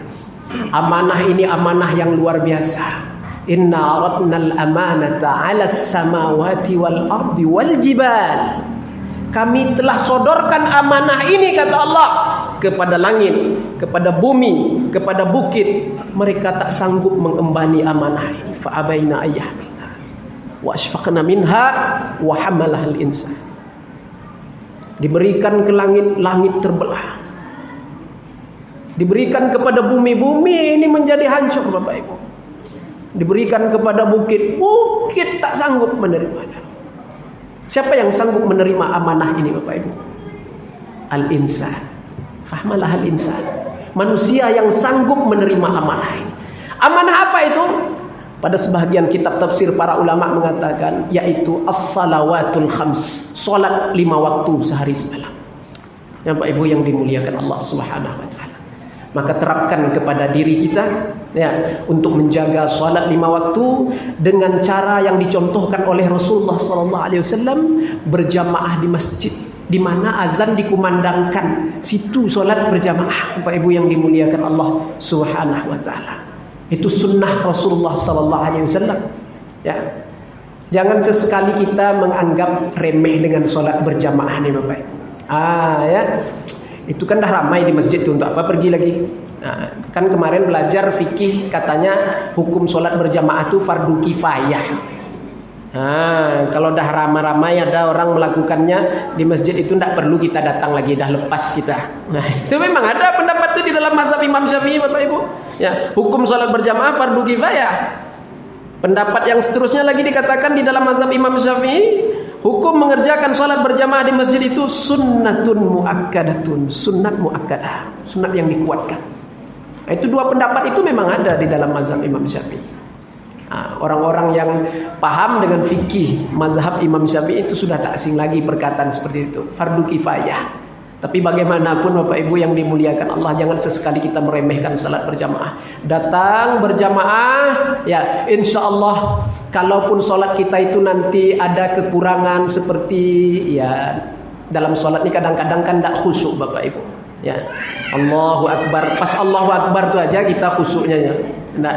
Amanah ini amanah yang luar biasa. Inna aradnal amanata 'alas samawati wal ardi wal jibal. Kami telah sodorkan amanah ini, kata Allah, kepada langit, kepada bumi, kepada bukit. Mereka tak sanggup mengembani amanah ini. Fa abaina ayyahmilna wa asfaqna minha wa hamalaha al-insan. Diberikan ke langit, langit terbelah. Diberikan kepada bumi, bumi ini menjadi hancur, Bapak Ibu. Diberikan kepada bukit, bukit tak sanggup menerimanya. Siapa yang sanggup menerima amanah ini, Bapak Ibu? Al-insan. Fahmalah al-insan. Manusia yang sanggup menerima amanah ini. Amanah apa itu? Pada sebahagian kitab tafsir para ulama mengatakan, yaitu as-salawatul khams, salat 5 waktu sehari semalam. Ya, Bapak Ibu yang dimuliakan Allah Subhanahu wa taala. Maka terapkan kepada diri kita, ya, untuk menjaga salat 5 waktu dengan cara yang dicontohkan oleh Rasulullah SAW, berjamaah di masjid di mana azan dikumandangkan, situ salat berjamaah, Bapak Ibu yang dimuliakan Allah Subhanahu wa taala. Itu sunnah Rasulullah SAW. Ya. Jangan sesekali kita menganggap remeh dengan salat berjamaah nih, Bapak Ibu. Ya. Itu kan dah ramai di masjid itu, untuk apa pergi lagi? Nah, kan kemarin belajar fikih, katanya hukum sholat berjamaah itu fardu kifayah. Kalau dah ramai-ramai ada orang melakukannya di masjid itu, tidak perlu kita datang lagi, dah lepas kita. Nah, itu memang ada pendapat itu di dalam mazhab Imam Syafi'i, Bapak Ibu. Ya, hukum sholat berjamaah fardu kifayah. Pendapat yang seterusnya lagi dikatakan di dalam mazhab Imam Syafi'i, hukum mengerjakan sholat berjamaah di masjid itu sunnatun muakkadatun, sunnat muakkadah, sunnat yang dikuatkan. Nah, itu dua pendapat itu memang ada di dalam mazhab Imam Syafi'i. Orang-orang yang paham dengan fikih mazhab Imam Syafi'i itu sudah tak asing lagi perkataan seperti itu, fardu kifayah. Tapi bagaimanapun Bapak Ibu yang dimuliakan Allah, jangan sesekali kita meremehkan salat berjamaah. Datang berjamaah, ya, insya Allah. Kalaupun salat kita itu nanti ada kekurangan seperti, ya, dalam salat ini kadang-kadang kan tidak khusyuk, Bapak Ibu. Ya, Allahu Akbar, pas Allahu Akbar itu aja kita khusyuknya, ya. Nah,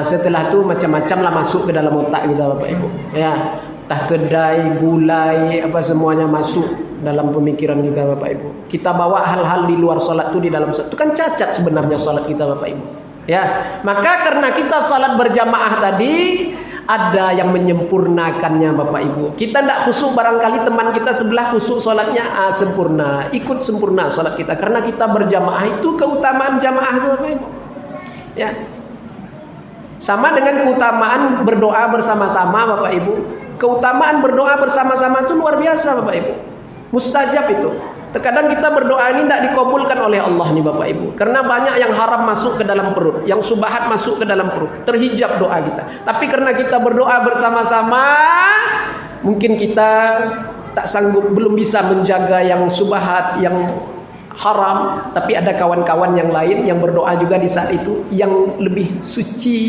setelah itu macam-macam lah masuk ke dalam otak kita, Bapak Ibu. Ya, tah kedai, gulai, apa semuanya masuk dalam pemikiran kita, Bapak Ibu. Kita bawa hal-hal di luar salat itu di dalam salat. Itu kan cacat sebenarnya salat kita, Bapak Ibu. Ya, maka karena kita salat berjamaah tadi, ada yang menyempurnakannya, Bapak Ibu. Kita tidak khusyuk, barangkali teman kita sebelah khusyuk salatnya sempurna, ikut sempurna salat kita. Karena kita berjamaah, itu keutamaan jamaah itu, Bapak Ibu. Ya. Sama dengan keutamaan berdoa bersama-sama, Bapak Ibu. Keutamaan berdoa bersama-sama itu luar biasa, Bapak Ibu. Mustajab itu. Terkadang kita berdoa ini tidak dikabulkan oleh Allah nih, Bapak Ibu. Karena banyak yang haram masuk ke dalam perut, yang subahat masuk ke dalam perut, terhijab doa kita. Tapi karena kita berdoa bersama-sama, mungkin kita tak sanggup, belum bisa menjaga yang subahat, yang haram, tapi ada kawan-kawan yang lain yang berdoa juga di saat itu, yang lebih suci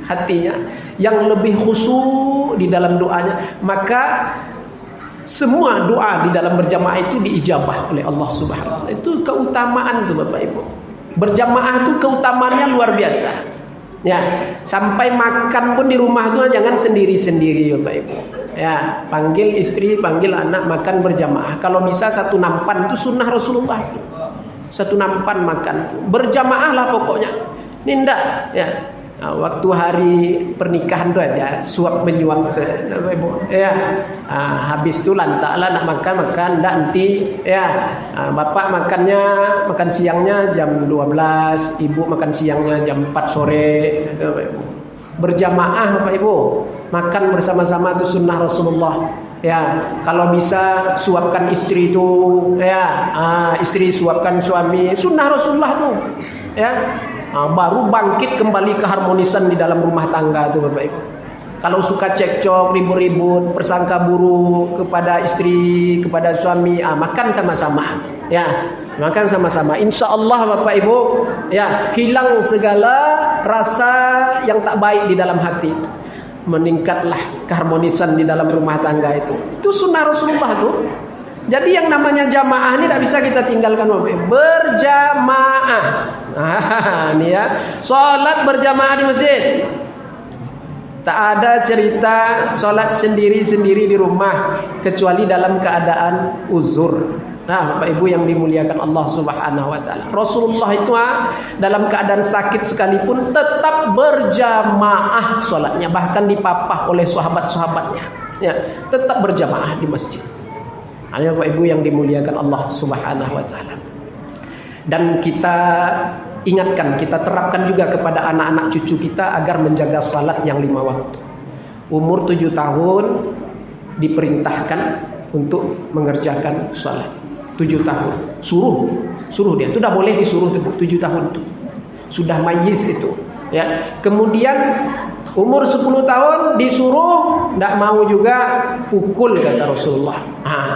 hatinya, yang lebih khusyuk di dalam doanya, maka semua doa di dalam berjamaah itu diijabah oleh Allah Subhanahu wa taala. Itu keutamaan tuh, Bapak Ibu. Berjamaah itu keutamaannya luar biasa. Ya, sampai makan pun di rumah tuh jangan sendiri-sendiri, Bapak Ibu. Ya, panggil istri, panggil anak, makan berjamaah. Kalau bisa satu nampan, itu sunnah Rasulullah. Satu nampan makan, berjamaah lah pokoknya. Ini enggak, ya. Nah, waktu hari pernikahan tuh aja suap menyuap ke Bapak Ibu. Ya, habis itu lantaklah nak makan, enggak nanti. Ya, bapak makan siangnya jam 12, ibu makan siangnya jam 4 sore. Bapak Ibu. Berjamaah, Bapak Ibu. Makan bersama-sama itu sunnah Rasulullah. Ya, kalau bisa suapkan istri itu, ya, istri suapkan suami, sunnah Rasulullah tuh. Ya. Baru bangkit kembali keharmonisan di dalam rumah tangga itu, Bapak Ibu. Kalau suka cekcok, ribut-ribut, persangka buruk kepada istri, kepada suami, makan sama-sama. Ya, makan sama-sama. Insya Allah Bapak Ibu, ya, hilang segala rasa yang tak baik di dalam hati. Meningkatlah keharmonisan di dalam rumah tangga itu. Itu sunnah Rasulullah tuh. Jadi yang namanya jamaah ini tidak bisa kita tinggalkan Bapak Ibu. Berjamaah. Ini ya, salat berjamaah di masjid. Tak ada cerita sholat sendiri-sendiri di rumah kecuali dalam keadaan uzur. Nah, Bapak Ibu yang dimuliakan Allah Subhanahu wa taala. Rasulullah itu dalam keadaan sakit sekalipun tetap berjamaah sholatnya, bahkan dipapah oleh sahabat-sahabatnya. Ya, tetap berjamaah di masjid. Hanya Bapak Ibu yang dimuliakan Allah Subhanahu wa taala. Dan kita ingatkan, kita terapkan juga kepada anak-anak cucu kita agar menjaga salat yang 5 waktu. Umur 7 tahun diperintahkan untuk mengerjakan salat. 7 tahun. Suruh dia. Itu sudah boleh disuruh 7 tahun itu. Sudah mayyiz itu. Ya. Kemudian umur 10 tahun disuruh, tidak mau juga, pukul kata Rasulullah.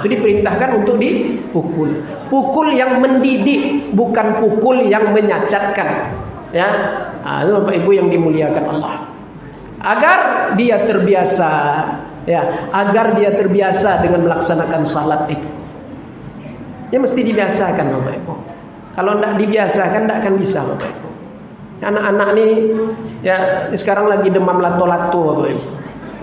Itu diperintahkan untuk dipukul. Pukul yang mendidik, bukan pukul yang menyacatkan. Ya, itu Bapak Ibu yang dimuliakan Allah. Agar dia terbiasa, ya, agar dia terbiasa dengan melaksanakan salat itu. Ya mesti dibiasakan Bapak Ibu. Kalau tidak dibiasakan tidak akan bisa Bapak Ibu. Anak-anak nih, ya, sekarang lagi demam lato-lato Bapak Ibu.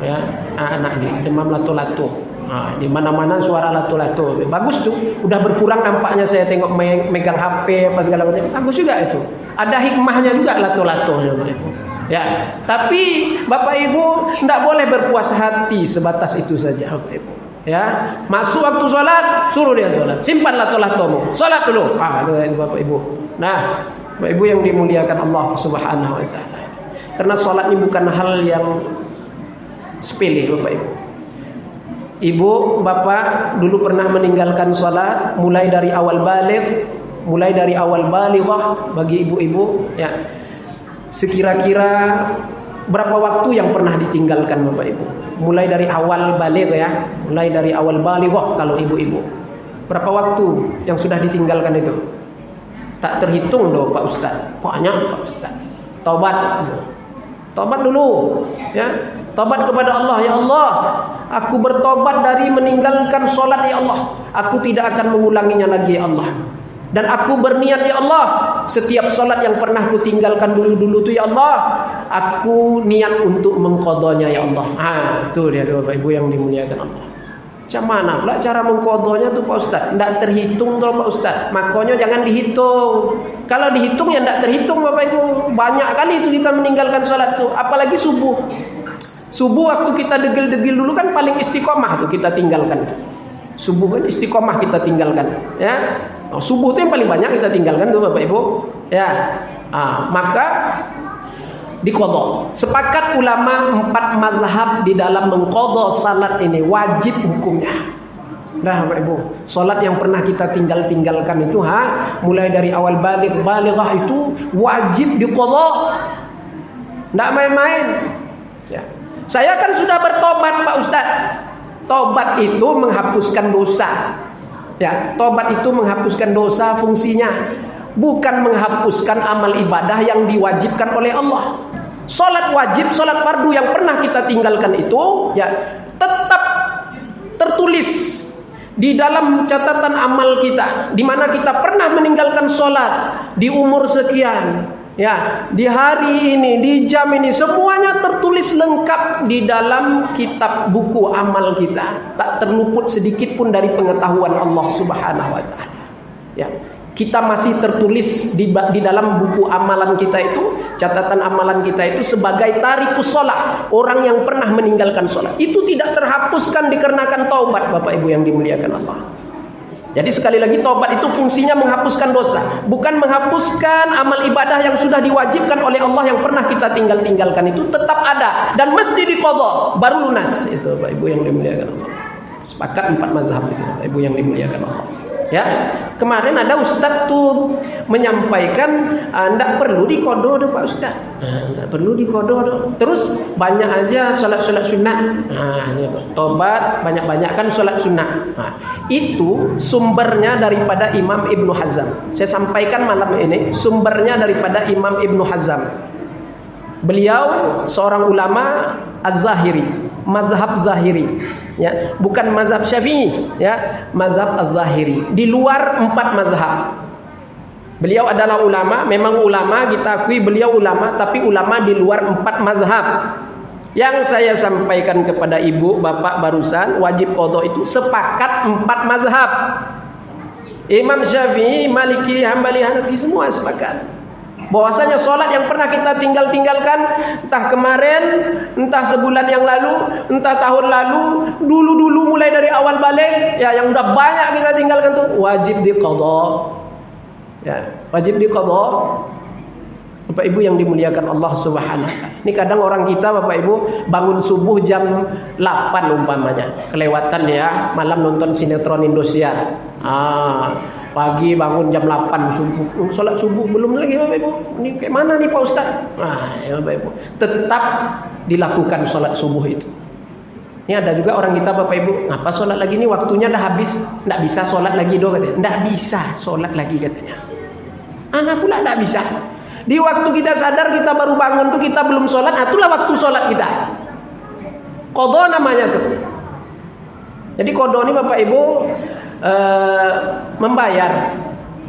Ya, anak ini demam lato-lato. Di mana-mana suara lato-lato. Bagus tuh, udah berkurang nampaknya saya tengok megang HP apa segala macam. Bagus juga itu. Ada hikmahnya juga lato-lato Bapak Ibu. Ya, tapi Bapak Ibu tidak boleh berpuas hati sebatas itu saja Bapak Ibu. Ya, masuk waktu sholat, suruh dia sholat. Simpan lato-latomu, sholat dulu. Itu Bapak Ibu. Nah, Bapak Ibu yang dimuliakan Allah Subhanahu wa taala. Karena sholat ini bukan hal yang sepele Bapak Ibu. Ibu, bapak dulu pernah meninggalkan sholat mulai dari awal balik, mulai dari awal balighah bagi ibu-ibu, ya. Sekira-kira berapa waktu yang pernah ditinggalkan Bapak Ibu? Mulai dari awal balik, ya. Mulai dari awal balighah kalau ibu-ibu. Berapa waktu yang sudah ditinggalkan itu? Tak terhitung loh Pak Ustaz. Banyak Pak Ustaz. Taubat. Taubat dulu, ya. Taubat kepada Allah, ya Allah, aku bertobat dari meninggalkan sholat ya Allah. Aku tidak akan mengulanginya lagi ya Allah. Dan aku berniat ya Allah, setiap sholat yang pernah ku tinggalkan dulu-dulu itu ya Allah, aku niat untuk mengqadanya ya Allah. Itu dia Bapak Ibu yang dimuliakan Allah. Macam mana pula cara mengqadanya tuh Pak Ustaz? Tidak terhitung tuh Pak Ustaz. Makanya jangan dihitung. Kalau dihitung ya tidak terhitung Bapak Ibu. Banyak kali itu kita meninggalkan sholat tuh. Apalagi subuh. Subuh waktu kita degil-degil dulu kan paling istiqomah tuh kita tinggalkan. Subuh kan istiqomah kita tinggalkan, ya. Subuh itu yang paling banyak kita tinggalkan tuh Bapak Ibu, ya. Maka diqadha. Sepakat ulama 4 mazhab di dalam mengqadha salat ini wajib hukumnya. Nah Bapak Ibu, salat yang pernah kita tinggalkan itu mulai dari awal balighah itu wajib diqadha. Enggak main-main. Ya. Saya kan sudah bertobat Pak Ustaz. Tobat itu menghapuskan dosa. Ya, tobat itu menghapuskan dosa fungsinya, bukan menghapuskan amal ibadah yang diwajibkan oleh Allah. Salat wajib, salat fardu yang pernah kita tinggalkan itu, ya, tetap tertulis di dalam catatan amal kita, di mana kita pernah meninggalkan salat di umur sekian. Ya, di hari ini, di jam ini, semuanya tertulis lengkap di dalam kitab buku amal kita. Tak terluput sedikit pun dari pengetahuan Allah Subhanahu wa taala. Ya, kita masih tertulis di dalam buku amalan kita itu, catatan amalan kita itu sebagai tarikus shalah, orang yang pernah meninggalkan salat. Itu tidak terhapuskan dikarenakan taubat Bapak Ibu yang dimuliakan Allah. Jadi sekali lagi taubat itu fungsinya menghapuskan dosa, bukan menghapuskan amal ibadah yang sudah diwajibkan oleh Allah yang pernah kita tinggalkan itu tetap ada dan mesti diqadha baru lunas. Itu Bapak Ibu yang dimuliakan Allah. Sepakat 4 mazhab itu Bapak Ibu yang dimuliakan Allah. Ya, kemarin ada ustaz tuh menyampaikan ndak perlu dikodo tuh Pak Ustaz. Ndak perlu dikodo tuh. Terus banyak aja salat sunat. Tobat banyak-banyakkan salat sunat. Itu sumbernya daripada Imam Ibnu Hazm. Saya sampaikan malam ini sumbernya daripada Imam Ibnu Hazm. Beliau seorang ulama Az-Zahiri, mazhab Zahiri, ya, bukan mazhab Syafi'i, ya, mazhab Az-Zahiri, di luar 4 mazhab. Beliau adalah ulama, memang ulama, kita akui beliau ulama, tapi ulama di luar 4 mazhab. Yang saya sampaikan kepada ibu, bapak barusan, wajib qadha itu sepakat 4 mazhab. Imam Syafi'i, Maliki, Hambali, Hanafi semua sepakat bahwasanya sholat yang pernah kita tinggalkan, entah kemarin, entah sebulan yang lalu, entah tahun lalu, dulu mulai dari awal balik, ya, yang udah banyak kita tinggalkan tuh wajib diqadha. Ya, wajib diqadha. Bapak Ibu yang dimuliakan Allah Subhanahu wa taala. Ini kadang orang kita Bapak Ibu bangun subuh jam 8 umpamanya. Kelewatan ya, malam nonton sinetron Indosiar. Pagi bangun jam 8 subuh. Salat subuh belum lagi Bapak Ibu. Ini kayak mana nih Pak Ustaz? Ya Bapak Ibu, tetap dilakukan salat subuh itu. Ini ada juga orang kita Bapak Ibu, ngapa salat lagi nih, waktunya dah habis, enggak bisa salat lagi doh katanya. Enggak bisa salat lagi katanya. Anak pula enggak bisa. Di waktu kita sadar kita baru bangun tuh kita belum sholat, itulah waktu sholat kita. Qadha namanya tuh. Jadi qadha ini Bapak Ibu membayar,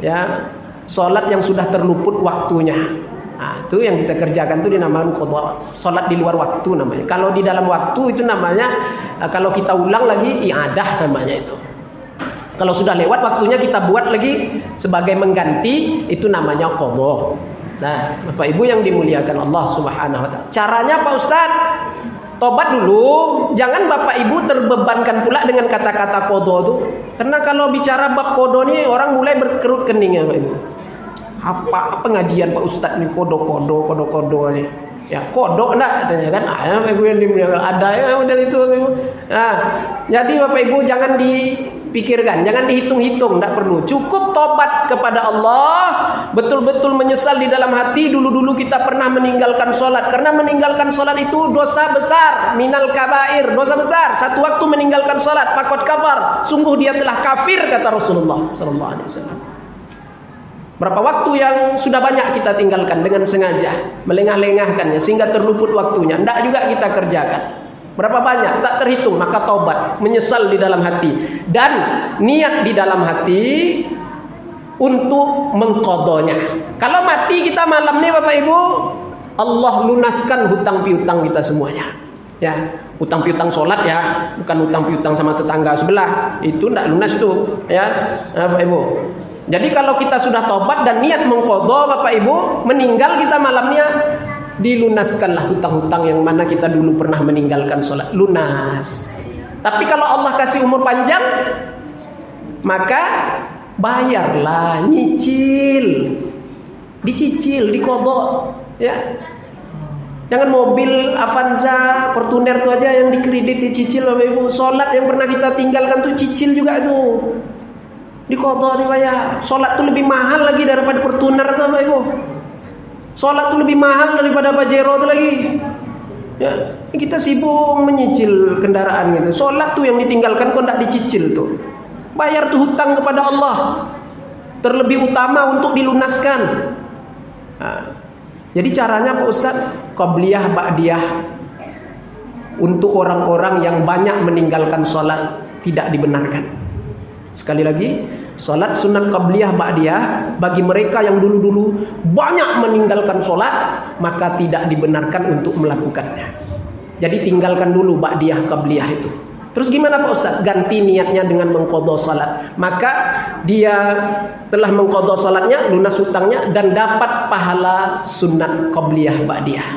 ya, sholat yang sudah terluput waktunya. Itu yang kita kerjakan tuh dinamakan qadha. Sholat di luar waktu namanya. Kalau di dalam waktu itu namanya, kalau kita ulang lagi i'adah namanya itu. Kalau sudah lewat waktunya kita buat lagi sebagai mengganti, itu namanya qadha. Nah, Bapak Ibu yang dimuliakan Allah Subhanahu wa taala. Caranya Pak Ustaz, tobat dulu, jangan Bapak Ibu terbebankan pula dengan kata-kata qadha itu. Karena kalau bicara bab qadha ini orang mulai berkerut kening ya Bapak Ibu. Apa pengajian Pak Ustaz ini qadha ini? Ya, kodok enggak katanya kan? Bapak Ibu yang dimuliakan, ada ya model itu Bapak Ibu. Nah, jadi Bapak Ibu jangan dipikirkan, jangan dihitung-hitung, enggak perlu. Cukup tobat kepada Allah, betul-betul menyesal di dalam hati. Dulu-dulu kita pernah meninggalkan sholat, karena meninggalkan sholat itu dosa besar, minal kabair, dosa besar. Satu waktu meninggalkan sholat, faqad kafar, sungguh dia telah kafir, kata Rasulullah sallallahu alaihi wasallam. Berapa waktu yang sudah banyak kita tinggalkan dengan sengaja, melengah-lengahkannya sehingga terluput waktunya, tidak juga kita kerjakan. Berapa banyak, tak terhitung. Maka taubat, menyesal di dalam hati, dan niat di dalam hati untuk mengqadhanya. Kalau mati kita malam ini Bapak Ibu, Allah lunaskan hutang piutang kita semuanya. Ya, hutang piutang sholat ya, bukan hutang piutang sama tetangga sebelah, itu tidak lunas tuh ya, Bapak Ibu. Jadi kalau kita sudah tobat dan niat mengqadha Bapak Ibu, meninggal kita malamnya, dilunaskanlah hutang-hutang yang mana kita dulu pernah meninggalkan sholat, lunas. Tapi kalau Allah kasih umur panjang, maka bayarlah, nyicil, dicicil, diqadha, ya. Jangan mobil Avanza, Fortuner itu aja yang dikredit, dicicil Bapak Ibu. Sholat yang pernah kita tinggalkan tuh cicil juga tuh, diqadha, dibayar. Sholat tuh lebih mahal lagi daripada Fortuner tuh Bapak Ibu. Sholat tuh lebih mahal daripada Pajero tuh lagi. Ya, kita sibuk menyicil kendaraan gitu. Sholat tuh yang ditinggalkan kok tidak dicicil tuh. Bayar tuh hutang kepada Allah. Terlebih utama untuk dilunaskan. Nah, jadi caranya Pak Ustaz, qabliyah ba'diyah untuk orang-orang yang banyak meninggalkan sholat tidak dibenarkan. Sekali lagi, sholat sunat qabliyah ba'diyah bagi mereka yang dulu-dulu banyak meninggalkan sholat, maka tidak dibenarkan untuk melakukannya. Jadi tinggalkan dulu ba'diyah qabliyah itu. Terus gimana Pak Ustaz? Ganti niatnya dengan mengqadha salat. Maka dia telah mengqadha salatnya, lunas hutangnya, dan dapat pahala sunat qabliyah ba'diyah.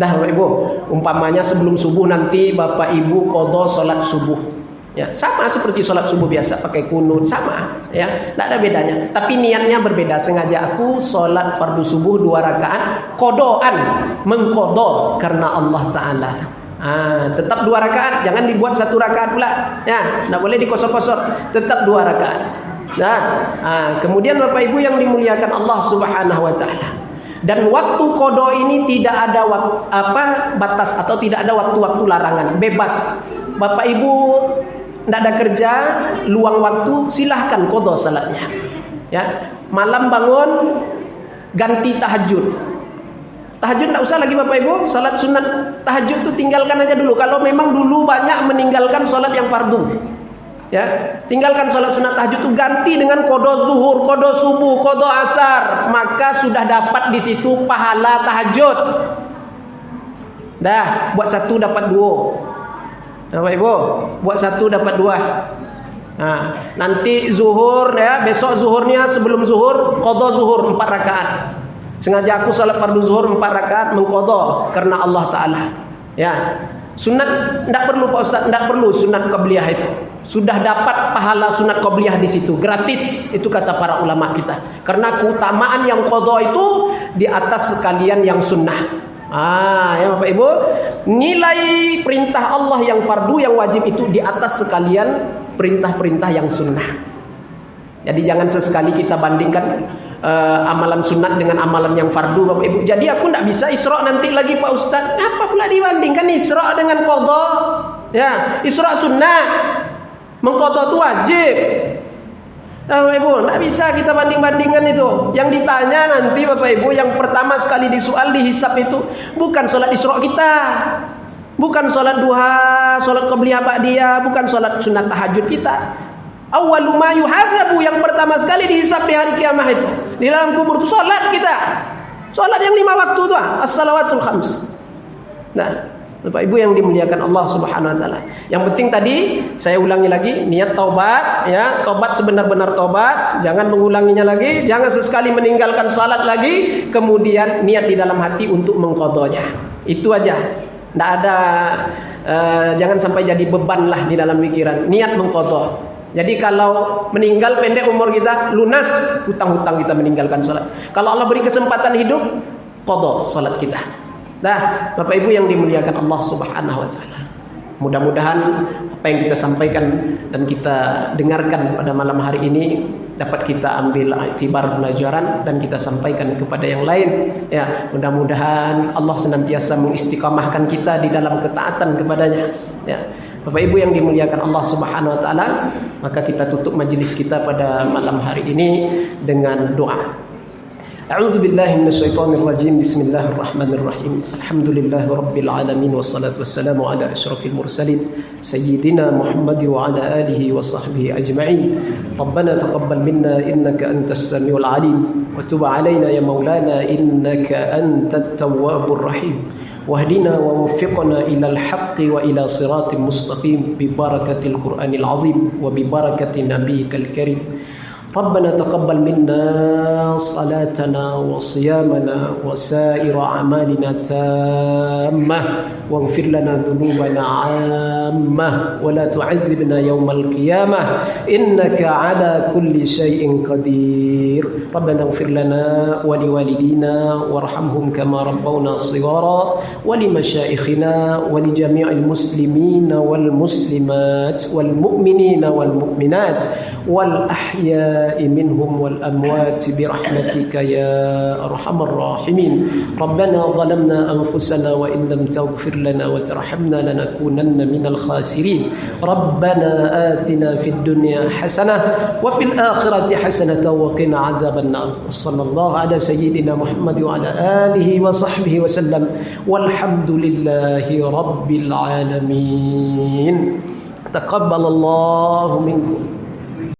Dah Bapak Ibu, umpamanya sebelum subuh nanti Bapak Ibu qadha salat subuh. Ya, sama seperti sholat subuh biasa, pakai kunut, sama ya, tidak ada bedanya. Tapi niatnya berbeda. Sengaja aku sholat fardu subuh 2 rakaat, qadhaan, mengqadha karena Allah Ta'ala. Tetap 2 rakaat, jangan dibuat 1 rakaat pula. Ya, tidak boleh dikosor-kosor, tetap 2 rakaat. Kemudian Bapak Ibu yang dimuliakan Allah Subhanahu wa taala. Dan waktu qada ini tidak ada batas atau tidak ada waktu-waktu larangan, bebas. Bapak Ibu tidak ada kerja, luang waktu, silahkan qada salatnya. Ya, malam bangun ganti tahajud. Tahajud tidak usah lagi Bapak Ibu, salat sunat tahajud itu tinggalkan aja dulu. Kalau memang dulu banyak meninggalkan salat yang fardu, ya, tinggalkan salat sunat tahajud itu, ganti dengan qada zuhur, qada subuh, qada asar, maka sudah dapat di situ pahala tahajud. Dah, buat satu dapat dua. Bapak Ibu, buat satu dapat dua. Nanti zuhur ya, besok zuhurnya sebelum zuhur qada zuhur 4 rakaat. Sengaja aku salat fardu zuhur 4 rakaat mengqada karena Allah Taala. Ya. Sunat tidak perlu Pak Ustaz, tidak perlu sunat qabliyah itu. Sudah dapat pahala sunat qabliyah di situ, gratis. Itu kata para ulama kita. Karena keutamaan yang qada itu di atas sekalian yang sunnah. Ya Bapak Ibu, nilai perintah Allah yang fardu yang wajib itu di atas sekalian perintah-perintah yang sunnah. Jadi jangan sesekali kita bandingkan amalan sunat dengan amalan yang fardu Bapak Ibu. Jadi aku tidak bisa Isra nanti lagi Pak Ustaz. Apa pula dibandingkan Isra dengan qada? Ya, Isra sunat, mengqada itu wajib. Bapak Ibu, tidak bisa kita banding-bandingkan itu. Yang ditanya nanti Bapak Ibu, yang pertama sekali disoal dihisab itu bukan sholat Isra kita, bukan sholat duha, sholat qabliyah ba'diyah, bukan sholat sunat tahajud kita. Awwalu ma yuhasabu, yang pertama sekali dihisab di hari kiamat itu di dalam kubur itu salat kita. Salat yang 5 waktu itu, as-salawatul khams. Nah, Bapak Ibu yang dimuliakan Allah Subhanahu wa taala. Yang penting tadi saya ulangi lagi, niat taubat ya, taubat sebenar-benar taubat, jangan mengulanginya lagi, jangan sesekali meninggalkan salat lagi, kemudian niat di dalam hati untuk mengqadanya. Itu aja. Tidak ada jangan sampai jadi beban lah di dalam pikiran, niat mengqada. Jadi kalau meninggal pendek umur kita, lunas hutang-hutang kita meninggalkan salat. Kalau Allah beri kesempatan hidup, qada salat kita. Nah, Bapak Ibu yang dimuliakan Allah Subhanahu wa taala. Mudah-mudahan apa yang kita sampaikan dan kita dengarkan pada malam hari ini dapat kita ambil iktibar pelajaran dan kita sampaikan kepada yang lain. Ya, mudah-mudahan Allah senantiasa mengistiqamahkan kita di dalam ketaatan kepadanya. Ya. Bapak Ibu yang dimuliakan Allah Subhanahu wa taala, maka kita tutup majelis kita pada malam hari ini dengan doa. A'udzu billahi minasyaitonir rajim. Bismillahirrahmanirrahim. Alhamdulillahi rabbil alamin wassalatu wassalamu ala asyrafil mursalin sayyidina Muhammad wa ala alihi wa sahbihi ajma'in. Rabbana taqabbal minna innaka antas samiul alim wa tub alaina ya maulana innaka antat tawwabur rahim. واهدنا ووفقنا إلى الحق وإلى صراط مستقيم ببركة القرآن العظيم وببركة نبيك الكريم. ربنا تقبل منا صلاتنا وصيامنا وسائر أعمالنا تامة واغفر لنا ذنوبنا عامة ولا تعذبنا يوم القيامة إنك على كل شيء قدير. ربنا اغفر لنا ولوالدينا وارحمهم كما ربونا صغارا ولمشايخنا ولجميع المسلمين والمسلمات والمؤمنين والمؤمنات والأحياء منهم والأموات برحمتك يا أرحم الراحمين. ربنا ظلمنا أنفسنا وإن لم تغفر لنا وترحمنا لنكونن من الخاسرين. ربنا آتنا في الدنيا حسنة وفي الآخرة حسنة وقنا عذاب النار. وصلى الله على سيدنا محمد وعلى آله وصحبه وسلم والحمد لله رب العالمين. تقبل الله منكم.